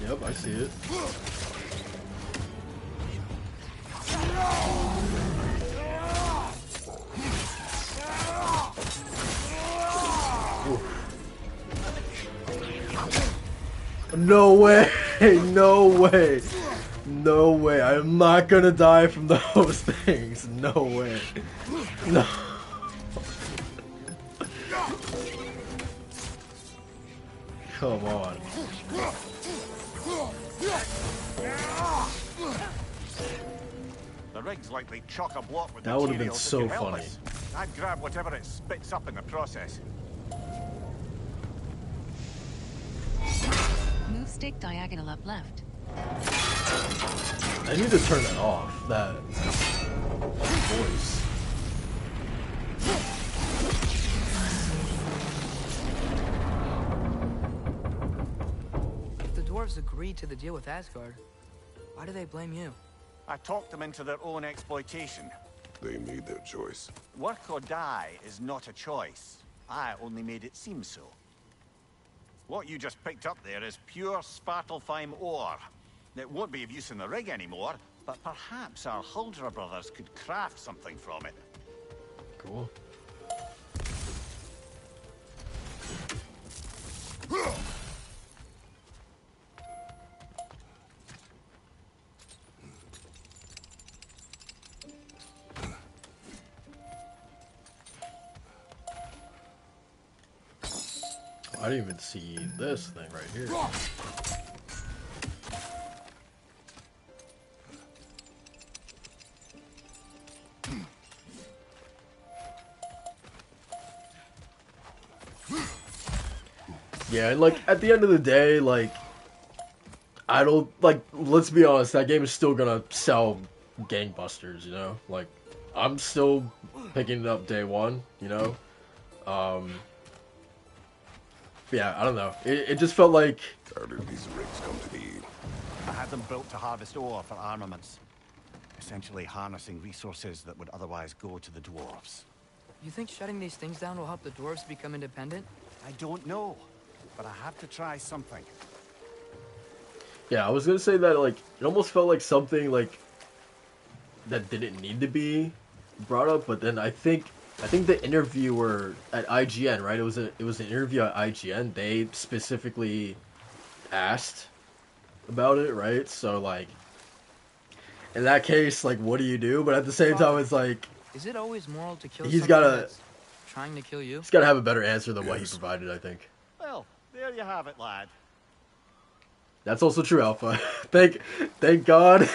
Speaker 4: Yep, I see it. No way! No way! No way! I'm not gonna die from those things. No way. No. Come on.
Speaker 2: The rig's likely chock-a-block with
Speaker 4: That would have been
Speaker 2: materials that
Speaker 4: so
Speaker 2: could help
Speaker 4: funny.
Speaker 2: us. I'd grab whatever it spits up in the process.
Speaker 9: Move stick diagonal up left.
Speaker 4: I need to turn that off. That voice.
Speaker 5: If the dwarves agreed to the deal with Asgard, why do they blame you?
Speaker 2: I talked them into their own exploitation.
Speaker 6: They made their choice.
Speaker 2: Work or die is not a choice. I only made it seem so. What you just picked up there is pure Svartalfheim ore. It won't be of use in the rig anymore, but perhaps our Huldra brothers could craft something from it.
Speaker 4: Cool. I didn't even see this thing right here. Yeah, and like at the end of the day, like I don't like. Let's be honest, that game is still gonna sell gangbusters. You know, like I'm still picking it up day one. You know, yeah, I don't know. It just felt like.
Speaker 6: How did these rigs come to be?
Speaker 2: I had them built to harvest ore for armaments. Essentially harnessing resources that would otherwise go to the dwarves.
Speaker 5: You think shutting these things down will help the dwarves become independent?
Speaker 2: I don't know, but I have to try something.
Speaker 4: Yeah, I was gonna say that like it almost felt like something like that didn't need to be brought up, but then I think the interviewer at IGN, right? It was an interview at IGN. They specifically asked about it, right? So like in that case, like what do you do? But at the same time, it's like
Speaker 5: is it always moral to kill
Speaker 4: he's
Speaker 5: something
Speaker 4: gotta
Speaker 5: that's trying to kill you?
Speaker 4: he's gotta have a better answer than what he
Speaker 6: Yes.
Speaker 4: provided. I think
Speaker 2: Well, there you have it, lad.
Speaker 4: that's also true, Alpha. thank God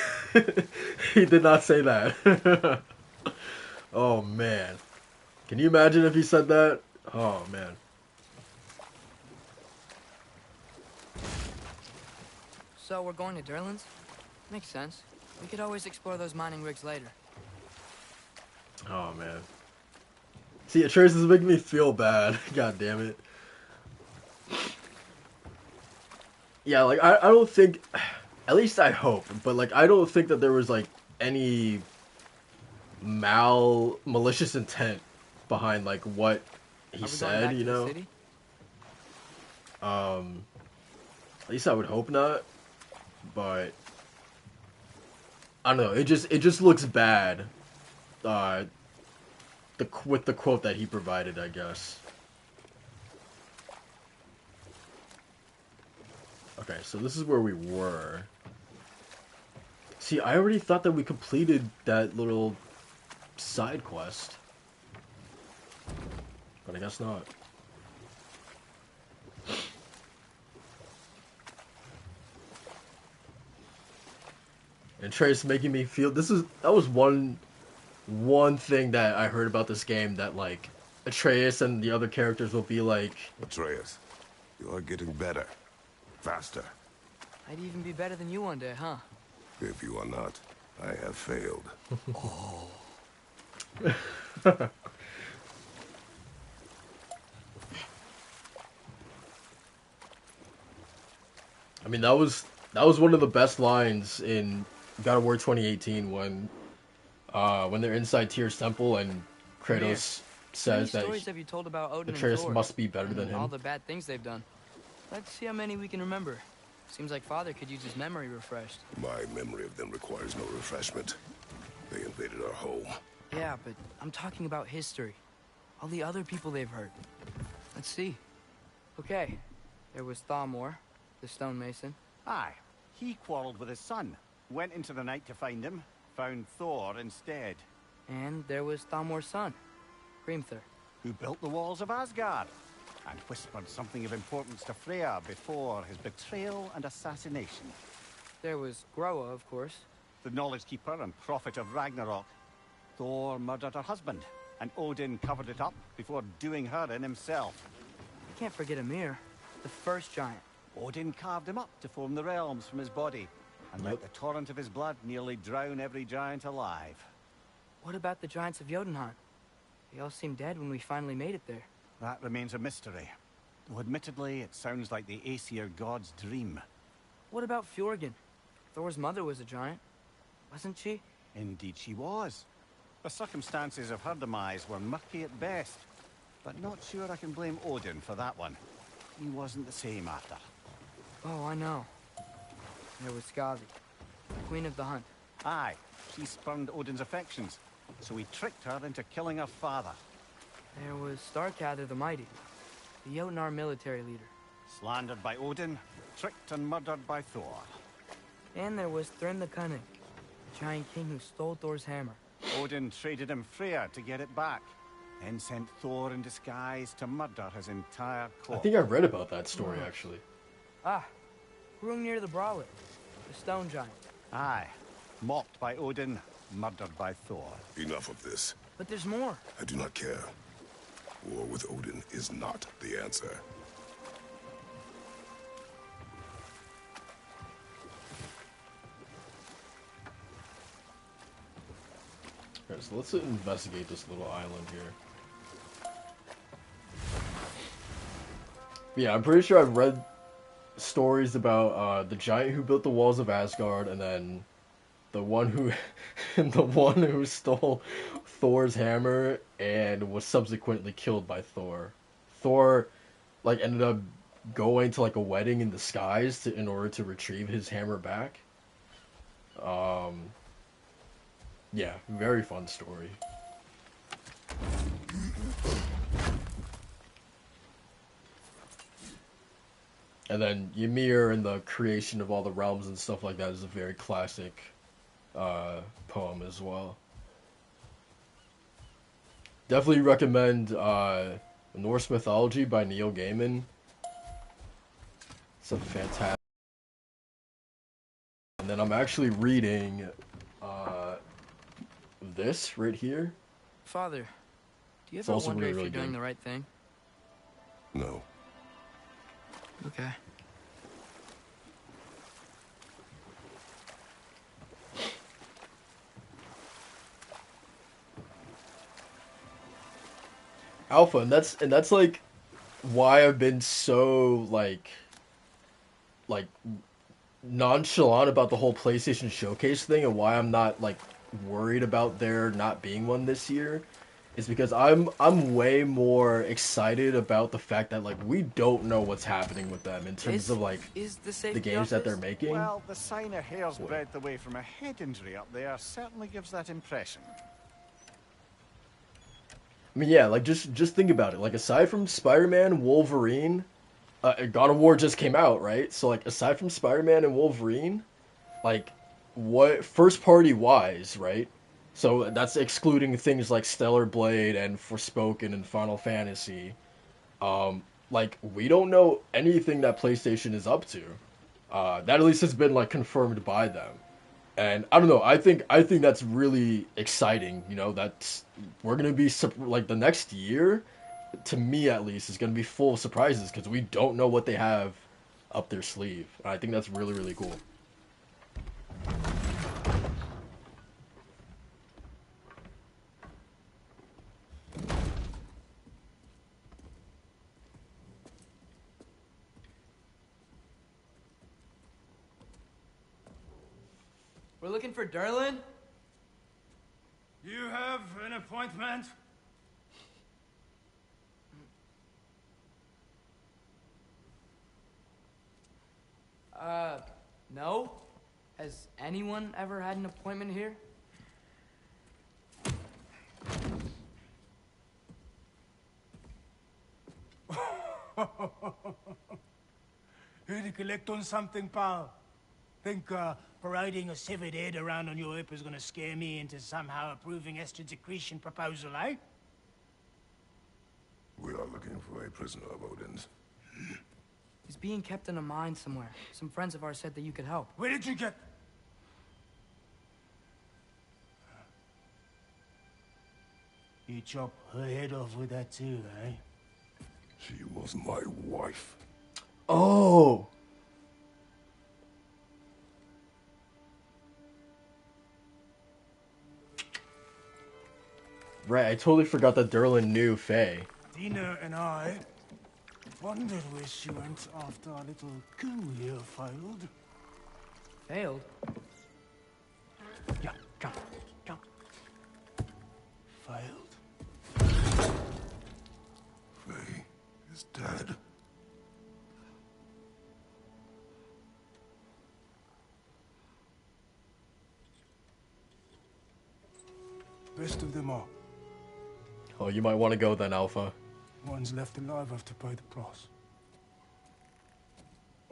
Speaker 4: he did not say that. Oh man. Can you imagine if he said that? Oh, man.
Speaker 5: So we're going to Durlan's? Makes sense. We could always explore those mining rigs later.
Speaker 4: Oh, man. See, Atreus is making me feel bad. God damn it. Yeah, like, I don't think... At least I hope. But, like, I don't think that there was, like, any malicious intent behind like what he said, you know. At least I would hope not, but I don't know. It just looks bad. With the quote that he provided, I guess. Okay, so this is where we were. See, I already thought that we completed that little side quest. But I guess not. And Trace making me feel that was one thing that I heard about this game, that like Atreus and the other characters will be like
Speaker 6: Atreus, you are getting better. Faster.
Speaker 5: I'd even be better than you one day, huh?
Speaker 6: If you are not, I have failed.
Speaker 5: Oh.
Speaker 4: I mean, that was one of the best lines in God of War 2018 when they're inside Tyr's temple and Kratos says that
Speaker 5: stories have you told about Odin
Speaker 4: Atreus
Speaker 5: and Thor,
Speaker 4: must be better than him.
Speaker 5: all the bad things they've done. Let's see how many we can remember. Seems like Father could use his memory refreshed.
Speaker 6: My memory of them requires no refreshment. They invaded our home.
Speaker 5: Yeah, but I'm talking about history. All the other people they've hurt. Let's see. Okay, there was Thamor, the stonemason.
Speaker 2: Aye, he quarreled with his son. Went into the night to find him. Found Thor instead.
Speaker 5: And there was Thamor's son, Grimthur.
Speaker 2: Who built the walls of Asgard. And whispered something of importance to Freya before his betrayal and assassination.
Speaker 5: There was Groa, of course.
Speaker 2: The knowledge keeper and prophet of Ragnarok. Thor murdered her husband, and Odin covered it up before doing her in himself.
Speaker 5: You can't forget Ymir, the first giant.
Speaker 2: Odin carved him up to form the realms from his body, and let the torrent of his blood nearly drown every giant alive.
Speaker 5: What about the giants of Jotunheim? They all seemed dead when we finally made it there.
Speaker 2: That remains a mystery. Though admittedly, it sounds like the Aesir god's dream.
Speaker 5: What about Fjorgyn? Thor's mother was a giant, wasn't she?
Speaker 2: Indeed she was. The circumstances of her demise were murky at best, but not sure I can blame Odin for that one. He wasn't the same after.
Speaker 5: Oh, I know. There was Skavi, Queen of the Hunt.
Speaker 2: Aye, she spurned Odin's affections, so he tricked her into killing her father.
Speaker 5: There was Starkather the Mighty, the Jotnar military leader.
Speaker 2: Slandered by Odin, tricked and murdered by Thor.
Speaker 5: And there was Thrym the Cunning, the giant king who stole Thor's hammer.
Speaker 2: Odin traded him Freya to get it back, then sent Thor in disguise to murder his entire court.
Speaker 4: I think I read about that story, actually.
Speaker 5: Ah, Hrungnir the Brawler, the stone giant.
Speaker 2: Aye, mocked by Odin, murdered by Thor.
Speaker 6: Enough of this.
Speaker 5: But there's more.
Speaker 6: I do not care. War with Odin is not the answer.
Speaker 4: Alright, so let's investigate this little island here. Yeah, I'm pretty sure I've read stories about the giant who built the walls of Asgard, and then the one who stole Thor's hammer and was subsequently killed by Thor. Thor like ended up going to like a wedding in disguise in order to retrieve his hammer back. Yeah, very fun story. And then Ymir and the creation of all the realms and stuff like that is a very classic poem as well. Definitely recommend Norse Mythology by Neil Gaiman. It's a fantastic. And then I'm actually reading this right here.
Speaker 5: Father, do you
Speaker 4: It's
Speaker 5: ever
Speaker 4: also
Speaker 5: wonder
Speaker 4: really,
Speaker 5: if
Speaker 4: really
Speaker 5: you're doing
Speaker 4: good.
Speaker 5: the right thing?
Speaker 6: No.
Speaker 5: Okay.
Speaker 4: Alpha, and that's like why I've been so like nonchalant about the whole PlayStation Showcase thing, and why I'm not like worried about there not being one this year, is because I'm way more excited about the fact that like we don't know what's happening with them in terms of like
Speaker 5: Is the
Speaker 4: the
Speaker 5: safety
Speaker 4: games that they're
Speaker 5: office?
Speaker 4: making.
Speaker 2: Well, the sign a hair's breadth away from a head injury up there certainly gives that impression.
Speaker 4: I mean, yeah, like just think about it. Like aside from Spider-Man, Wolverine, God of War just came out, right? So like aside from Spider-Man and Wolverine, like what first party wise, right? So that's excluding things like Stellar Blade and Forspoken and Final Fantasy. Like we don't know anything that PlayStation is up to. That at least has been like confirmed by them. And I don't know. I think that's really exciting. You know, that's we're gonna be like the next year, to me at least, is gonna be full of surprises because we don't know what they have up their sleeve. And I think that's really, really cool.
Speaker 5: We're looking for Durlin?
Speaker 7: You have an appointment?
Speaker 5: No? Has anyone ever had an appointment here?
Speaker 7: Here to collect on something, pal? Think parading a severed head around on your hip is gonna scare me into somehow approving Esther's accretion proposal, eh?
Speaker 6: We are looking for a prisoner of Odin's.
Speaker 5: He's being kept in a mine somewhere. Some friends of ours said that you could help.
Speaker 7: Where did you get... You chop her head off with that too, eh?
Speaker 6: She was my wife.
Speaker 4: Oh! Right, I totally forgot that Derlin knew Faye.
Speaker 7: Dina and I wondered where she went after our little coup here failed.
Speaker 5: Failed?
Speaker 7: Yeah, come, come. Failed.
Speaker 6: Faye is dead.
Speaker 7: Best of them all.
Speaker 4: Oh, you might want to go then, Alpha.
Speaker 7: Ones left alive have to pay the price.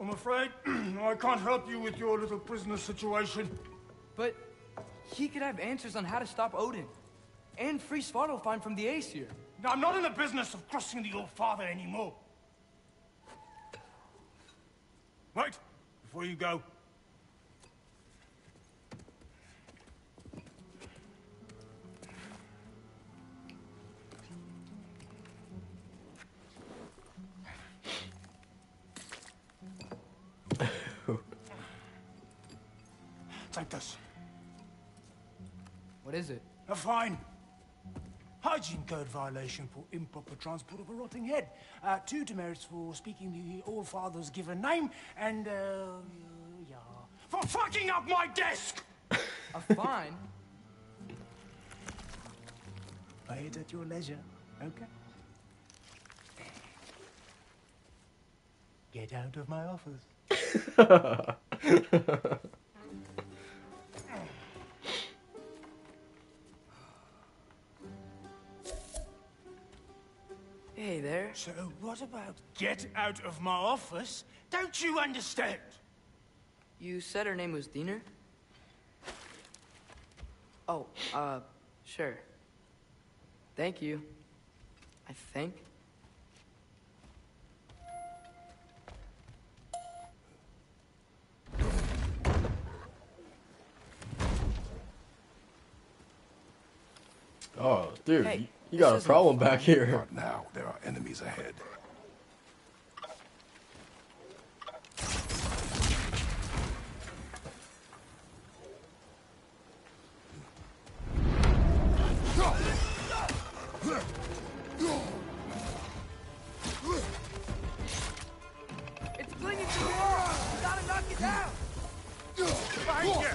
Speaker 7: I'm afraid I can't help you with your little prisoner situation.
Speaker 5: But he could have answers on how to stop Odin. And free Svartalfheim from the Aesir.
Speaker 7: Now, I'm not in the business of crossing the Old Father anymore. Wait, before you go. Take this.
Speaker 5: What is it?
Speaker 7: A fine. Hygiene code violation for improper transport of a rotting head. 2 demerits for speaking the All-Father's given name, and, yeah, for fucking up my desk!
Speaker 5: A fine?
Speaker 7: Pay it at your leisure, okay? Get out of my office.
Speaker 5: Hey there.
Speaker 7: So what about get out of my office? Don't you understand?
Speaker 5: You said her name was Diener? Oh, sure. Thank you. I think.
Speaker 4: Oh, dude,
Speaker 5: Hey,
Speaker 4: you got a
Speaker 5: this
Speaker 4: problem
Speaker 5: isn't
Speaker 4: back here.
Speaker 6: Not now. There are enemies ahead.
Speaker 5: It's clinging to the wall! You gotta knock it down!
Speaker 3: Behind you!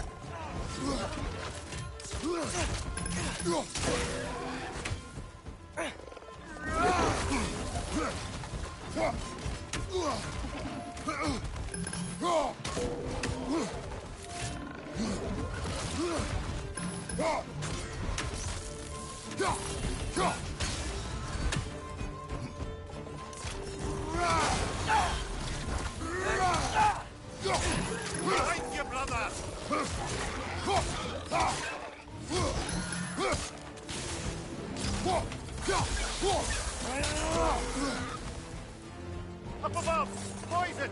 Speaker 3: Behind you, brother! Up above! Poison!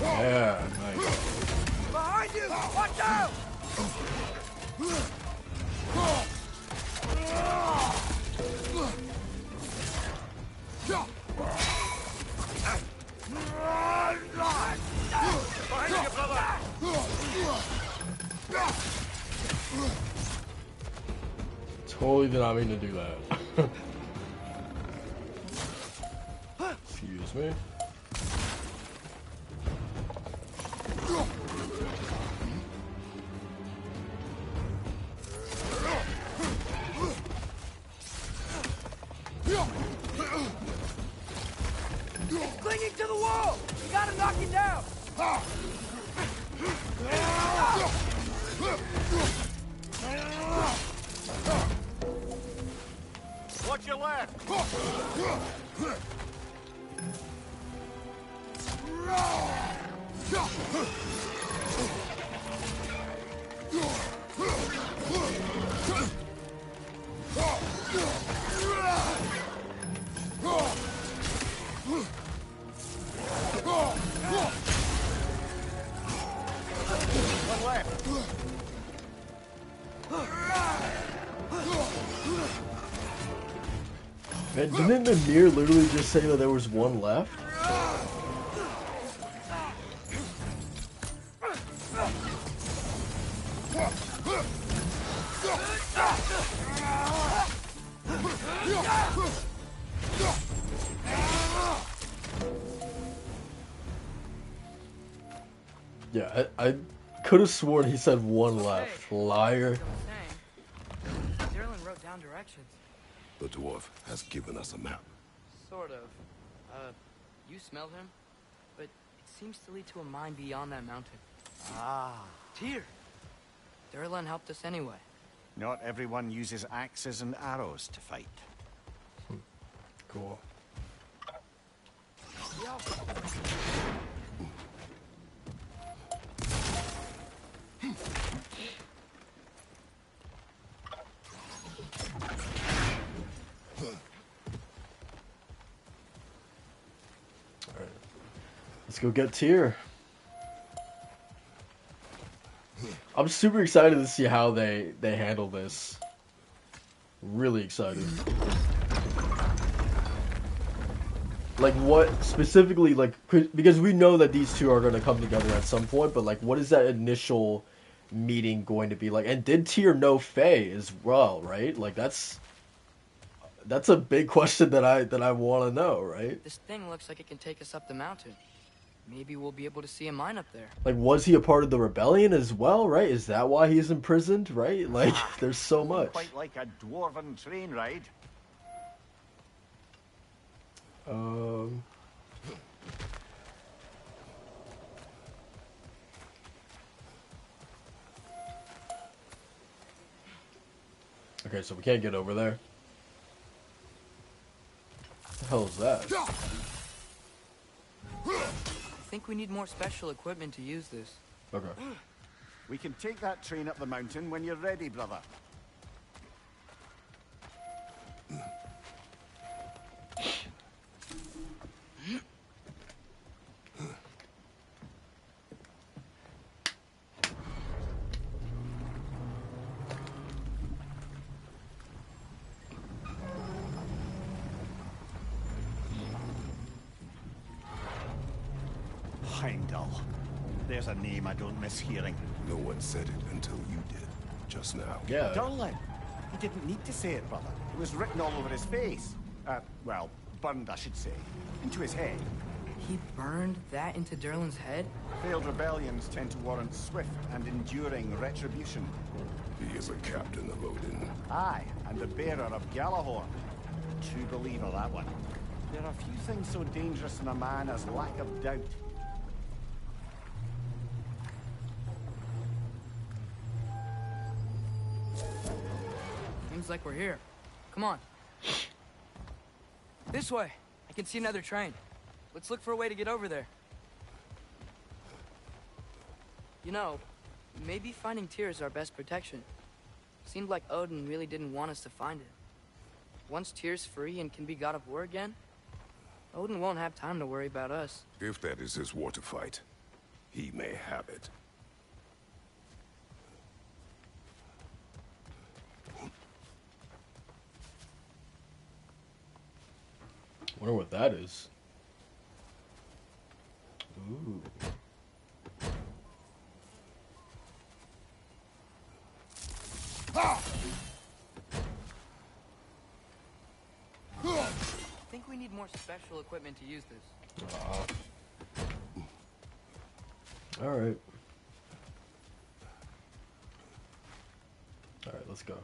Speaker 4: Yeah, nice.
Speaker 5: Behind you! Watch out!
Speaker 3: Behind you, brother!
Speaker 4: Totally did not mean to do that. Excuse me.
Speaker 5: It's clinging to the wall! You gotta knock it down!
Speaker 2: Watch your left! One left.
Speaker 4: Man, didn't Mimir literally just say that there was one left? Yeah, I could have sworn he said one left. Liar.
Speaker 5: Darylin wrote down directions.
Speaker 6: The dwarf has given us a map.
Speaker 5: Sort of. You smelled him? But it seems to lead to a mine beyond that mountain.
Speaker 2: Ah.
Speaker 5: Tyr! Darylin helped us anyway.
Speaker 2: Not everyone uses axes and arrows to fight.
Speaker 4: Cool. Alright. Let's go get Tyr. I'm super excited to see how they handle this. Really excited. Like what specifically, like, because we know that these two are going to come together at some point, but like what is that initial meeting going to be like? And did Tyr know Faye as well, right? Like that's a big question that I want to know, right?
Speaker 5: This thing looks like it can take us up the mountain. Maybe we'll be able to see a mine up there.
Speaker 4: Like, was he a part of the rebellion as well, right? Is that why he's imprisoned, right? Like, there's so much.
Speaker 2: Quite like a dwarven train ride.
Speaker 4: Okay, so we can't get over there. What the hell is that?
Speaker 5: I think we need more special equipment to use this.
Speaker 4: Okay.
Speaker 2: We can take that train up the mountain when you're ready, brother. Heimdall. There's a name I don't miss hearing.
Speaker 6: No one said it until you did, just now.
Speaker 4: Yeah.
Speaker 2: Darling. He didn't need to say it, brother. It was written all over his face. Well, burned, I should say. Into his head.
Speaker 5: He burned that into Derlin's head?
Speaker 2: Failed rebellions tend to warrant swift and enduring retribution.
Speaker 6: He is a captain of Odin.
Speaker 2: Aye, and the bearer of Galahorn. True believer, that one. There are few things so dangerous in a man as lack of doubt.
Speaker 5: Seems like we're here. Come on. This way. I can see another train. Let's look for a way to get over there. You know, maybe finding Tyr is our best protection. Seemed like Odin really didn't want us to find it. Once Tyr's free and can be God of War again, Odin won't have time to worry about us.
Speaker 6: If that is his war to fight, he may have it.
Speaker 4: Wonder what that is. Ooh.
Speaker 5: we need more special equipment to use this.
Speaker 4: Alright. Alright, let's go.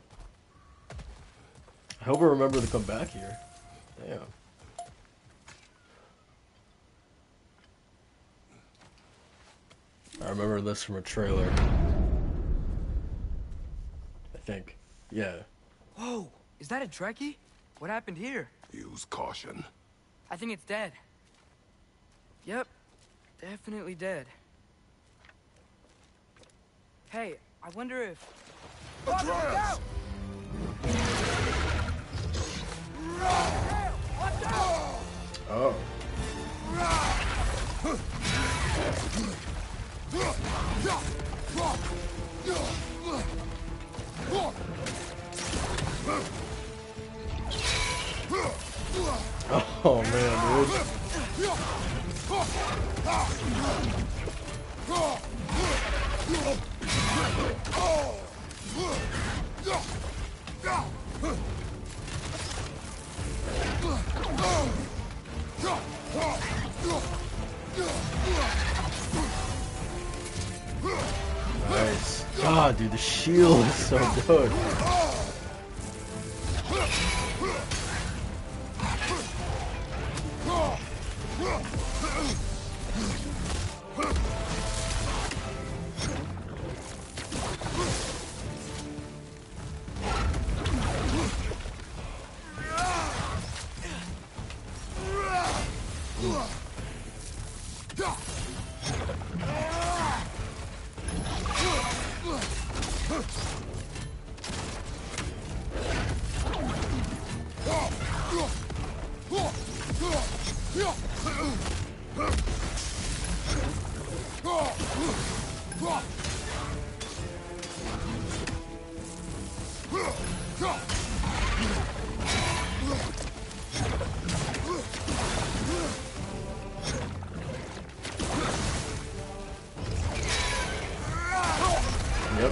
Speaker 4: I hope I remember to come back here. Damn. I remember this from a trailer. I think. Yeah.
Speaker 5: Whoa! Is that a Trekkie? What happened here?
Speaker 6: Use caution.
Speaker 5: I think it's dead. Yep. Definitely dead. Hey, I wonder if...
Speaker 6: Atreus!
Speaker 4: Oh. Oh man, nice. God, dude, the shield is so good.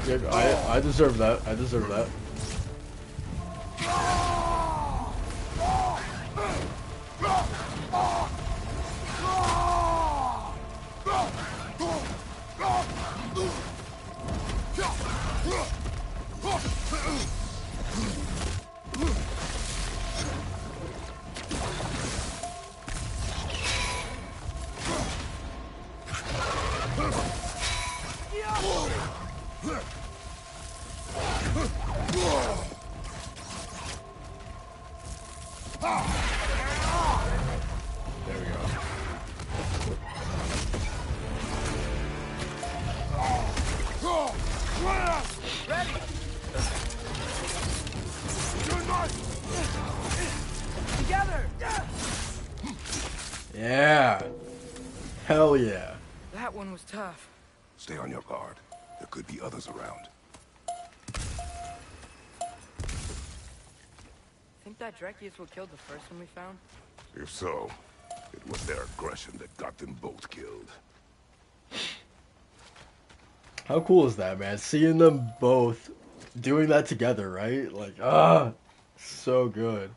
Speaker 4: Yep, I deserve that. I deserve that. There we go.
Speaker 5: Ready! Together!
Speaker 4: Yeah. Hell yeah.
Speaker 5: That one was tough.
Speaker 6: Stay on your guard. There could be others around.
Speaker 5: Think that Trekkie is what killed the first one we found?
Speaker 6: If so, it was their aggression that got them both killed.
Speaker 4: How cool is that, man? Seeing them both doing that together, right? Like, so good.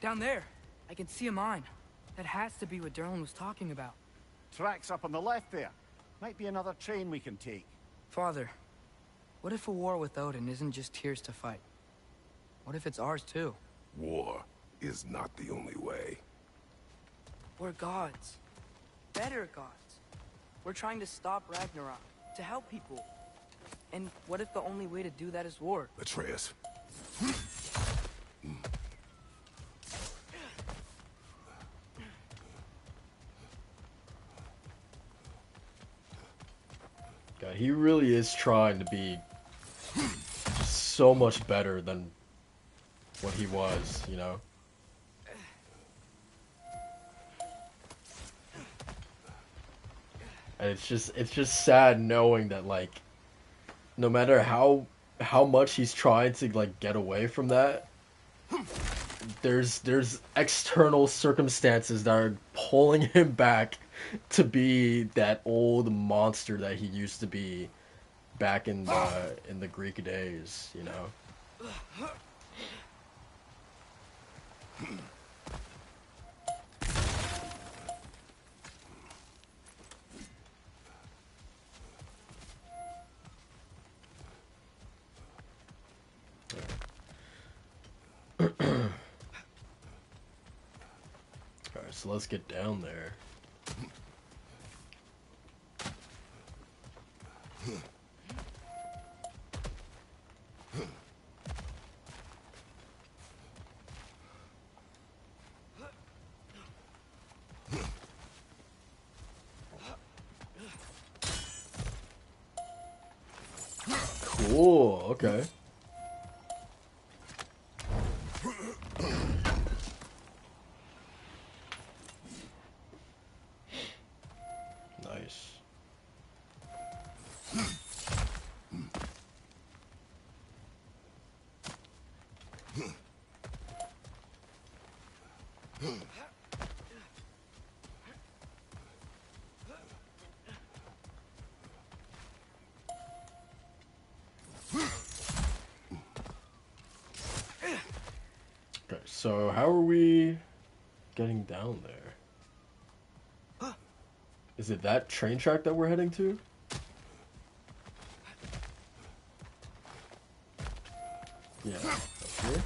Speaker 5: Down there, I can see a mine. That has to be what Derlin was talking about.
Speaker 2: Tracks up on the left there. Might be another train we can take.
Speaker 5: Father, what if a war with Odin isn't just Tyr's to fight? What if it's ours too?
Speaker 6: War is not the only way.
Speaker 5: We're gods. Better gods. We're trying to stop Ragnarok, to help people. And what if the only way to do that is war?
Speaker 6: Atreus.
Speaker 4: God, he really is trying to be so much better than what he was, you know? And it's just sad knowing that, like, no matter how much he's trying to, like, get away from that, there's external circumstances that are pulling him back to be that old monster that he used to be back in the Greek days, you know. Alright, so let's get down there. Cool, okay. Nice. Okay, so how are we getting down there? Is it that train track that we're heading to? Yeah, up here.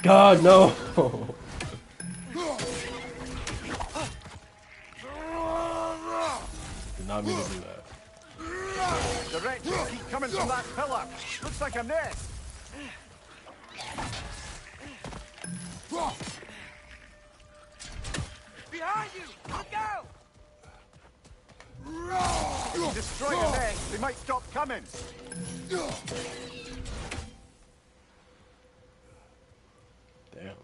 Speaker 4: God, no! Did not mean to do that.
Speaker 2: Directions keep coming from that pillar. Looks like a nest.
Speaker 5: Behind you! Look out!
Speaker 2: If you destroy a nest, they might stop coming.
Speaker 4: Damn.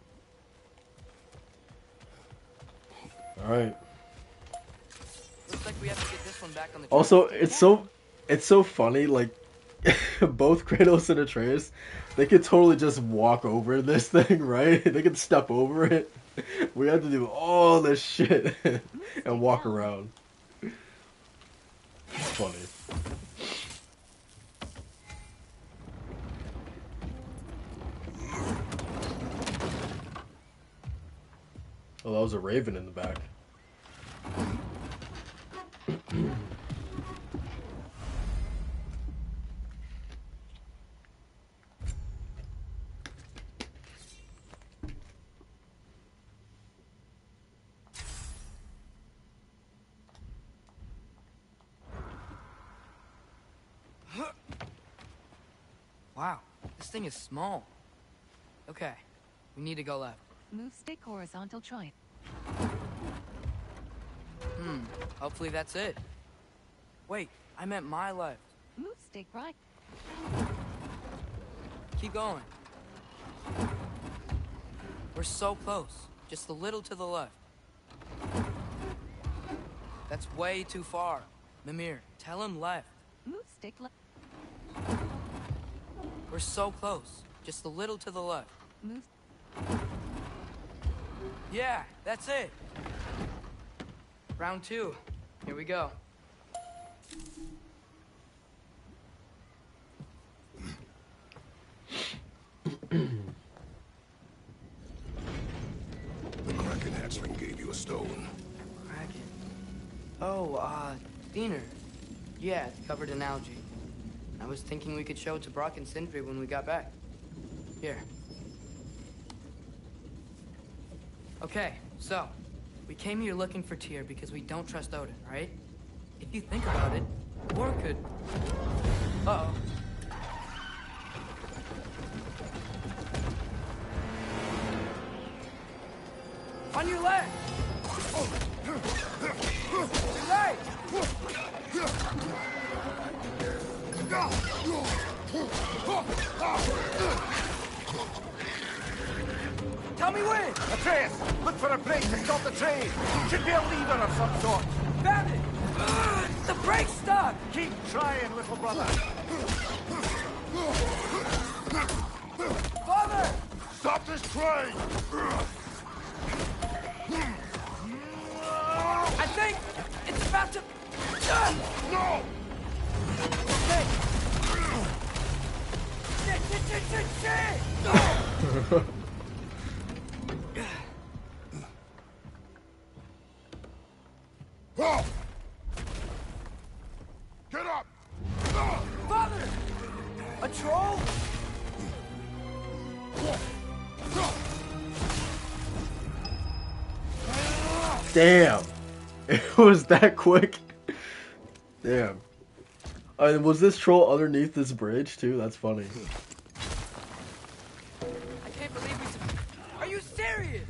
Speaker 4: Alright.
Speaker 5: Looks like we have to get this one back on the
Speaker 4: Also, it's so funny, like, both Kratos and Atreus, they could totally just walk over this thing, right? They could step over it. We had to do all this shit and walk around. It's funny. Oh, that was a raven in the back.
Speaker 5: Wow, this thing is small. Okay, we need to go left.
Speaker 9: Move stick horizontal joint.
Speaker 5: Hopefully that's it. Wait, I meant my left.
Speaker 9: Move stick right.
Speaker 5: Keep going. We're so close. Just a little to the left. That's way too far. Mimir, tell him left.
Speaker 9: Move stick left.
Speaker 5: We're so close. Just a little to the left.
Speaker 9: Move.
Speaker 5: Yeah, that's it. Round 2. Here we go.
Speaker 6: The Kraken hatchling gave you a stone.
Speaker 5: Kraken. Oh, Diener. Yeah, it's covered in algae. I was thinking we could show it to Brock and Sindri when we got back. Here. Okay, so, we came here looking for Tyr because we don't trust Odin, right? If you think about it, war could... Uh-oh. On your left! Your right! Tell me when!
Speaker 2: Atreus, look for a brake to stop the train. Should be a lever of some sort.
Speaker 5: Found it! The brake's stuck!
Speaker 2: Keep trying, little brother.
Speaker 5: Father!
Speaker 6: Stop this train!
Speaker 5: think it's about to... No! Okay. Shit!
Speaker 6: Get up!
Speaker 5: Father! A troll?
Speaker 4: Damn. It was that quick. Damn. Was this troll underneath this bridge too? That's funny.
Speaker 5: I can't believe we... Are you serious?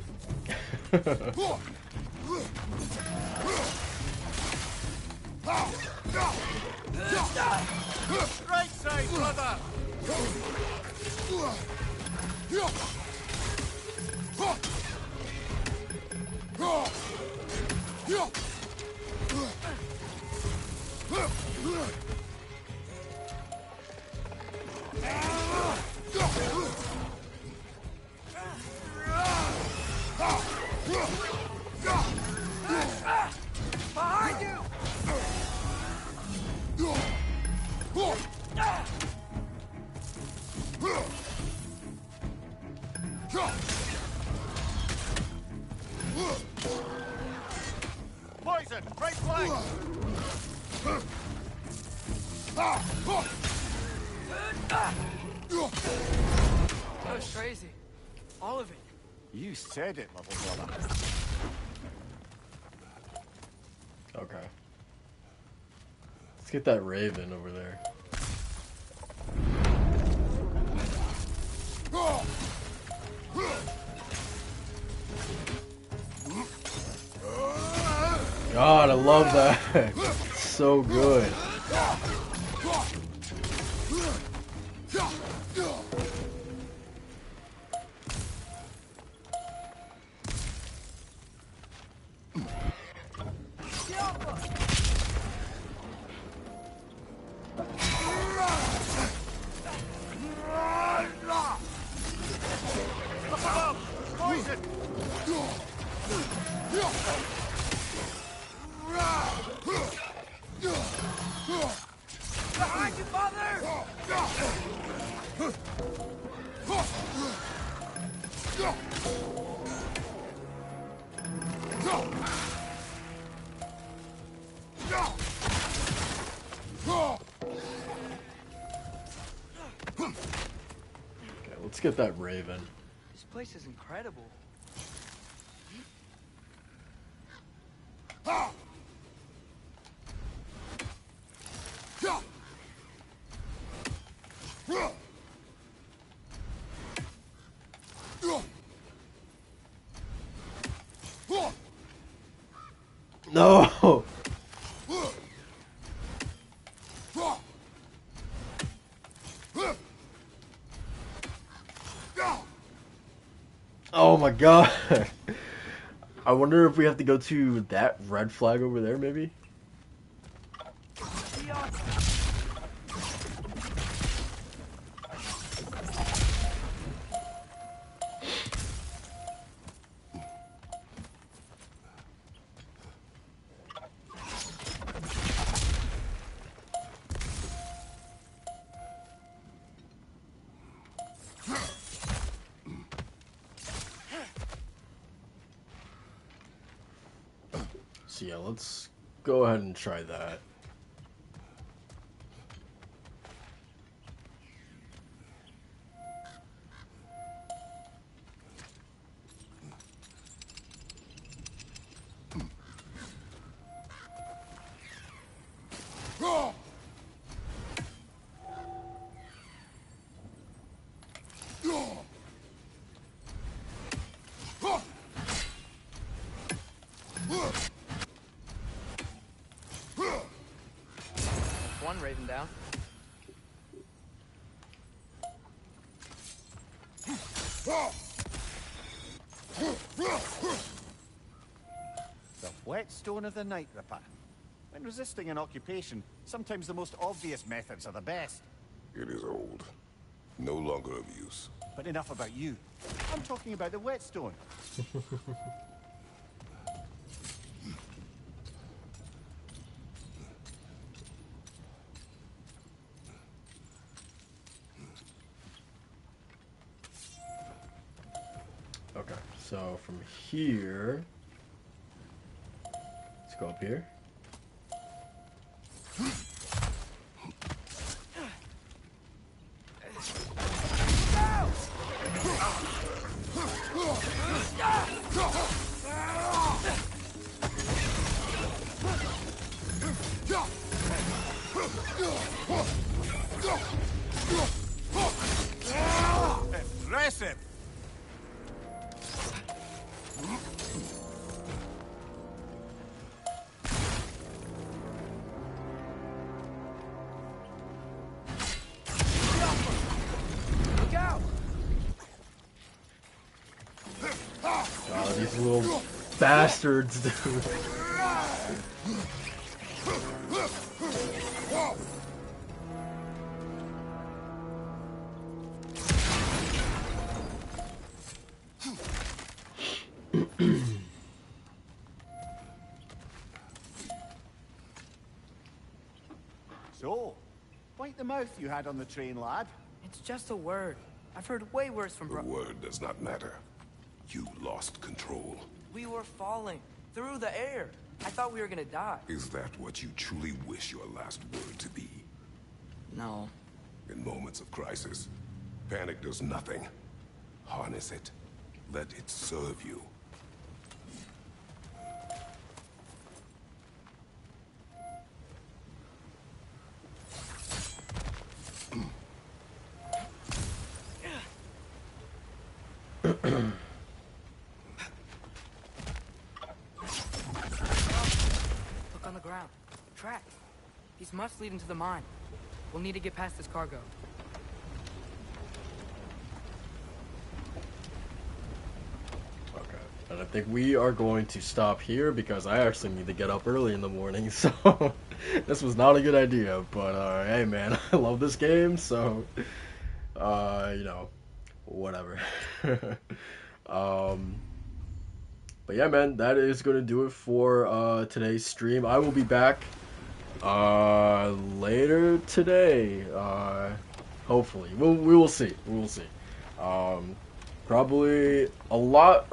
Speaker 2: Right side, brother!
Speaker 5: Behind you!
Speaker 2: Poison! Right flank!
Speaker 5: That was crazy. All of it.
Speaker 2: You said it, little brother.
Speaker 4: Okay. Let's get that raven over there. God, I love that. So good.
Speaker 2: Poison!
Speaker 5: Behind you, Father!
Speaker 4: Okay, let's get that raven.
Speaker 5: This place is incredible.
Speaker 4: No. Oh my god. I wonder if we have to go to that red flag over there, maybe? So yeah, let's go ahead and try that.
Speaker 5: One raven down.
Speaker 2: The whetstone of the Night Ripper. When resisting an occupation, sometimes the most obvious methods are the best.
Speaker 6: It is old. No longer of use.
Speaker 2: But enough about you. I'm talking about the whetstone.
Speaker 4: So from here, let's go up here.
Speaker 2: Impressive.
Speaker 5: Look out!
Speaker 4: Oh, these little bastards, dude.
Speaker 2: So, wipe the mouth you had on the train, lad.
Speaker 5: It's just a word. I've heard way worse from
Speaker 6: The word does not matter. You lost control.
Speaker 5: We were falling through the air. I thought we were gonna die.
Speaker 6: Is that what you truly wish your last word to be?
Speaker 5: No.
Speaker 6: In moments of crisis, panic does nothing. Harness it. Let it serve you.
Speaker 5: Look on the ground. Tracks. These must lead into the mine. We'll need to get past this cargo.
Speaker 4: Okay. And I think we are going to stop here because I actually need to get up early in the morning, so this was not a good idea. But hey man, I love this game, so you know, whatever. But yeah, man, that is going to do it for today's stream. I will be back later today, hopefully. We will see. We will see. Probably a lot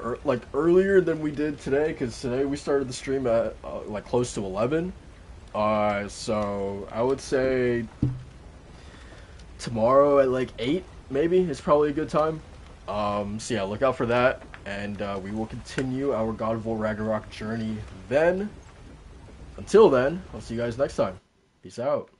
Speaker 4: earlier than we did today, because today we started the stream at like close to 11. So I would say tomorrow at like 8 maybe is probably a good time. So yeah, look out for that, and we will continue our God of War Ragnarok journey then. Until then, I'll see you guys next time. Peace out.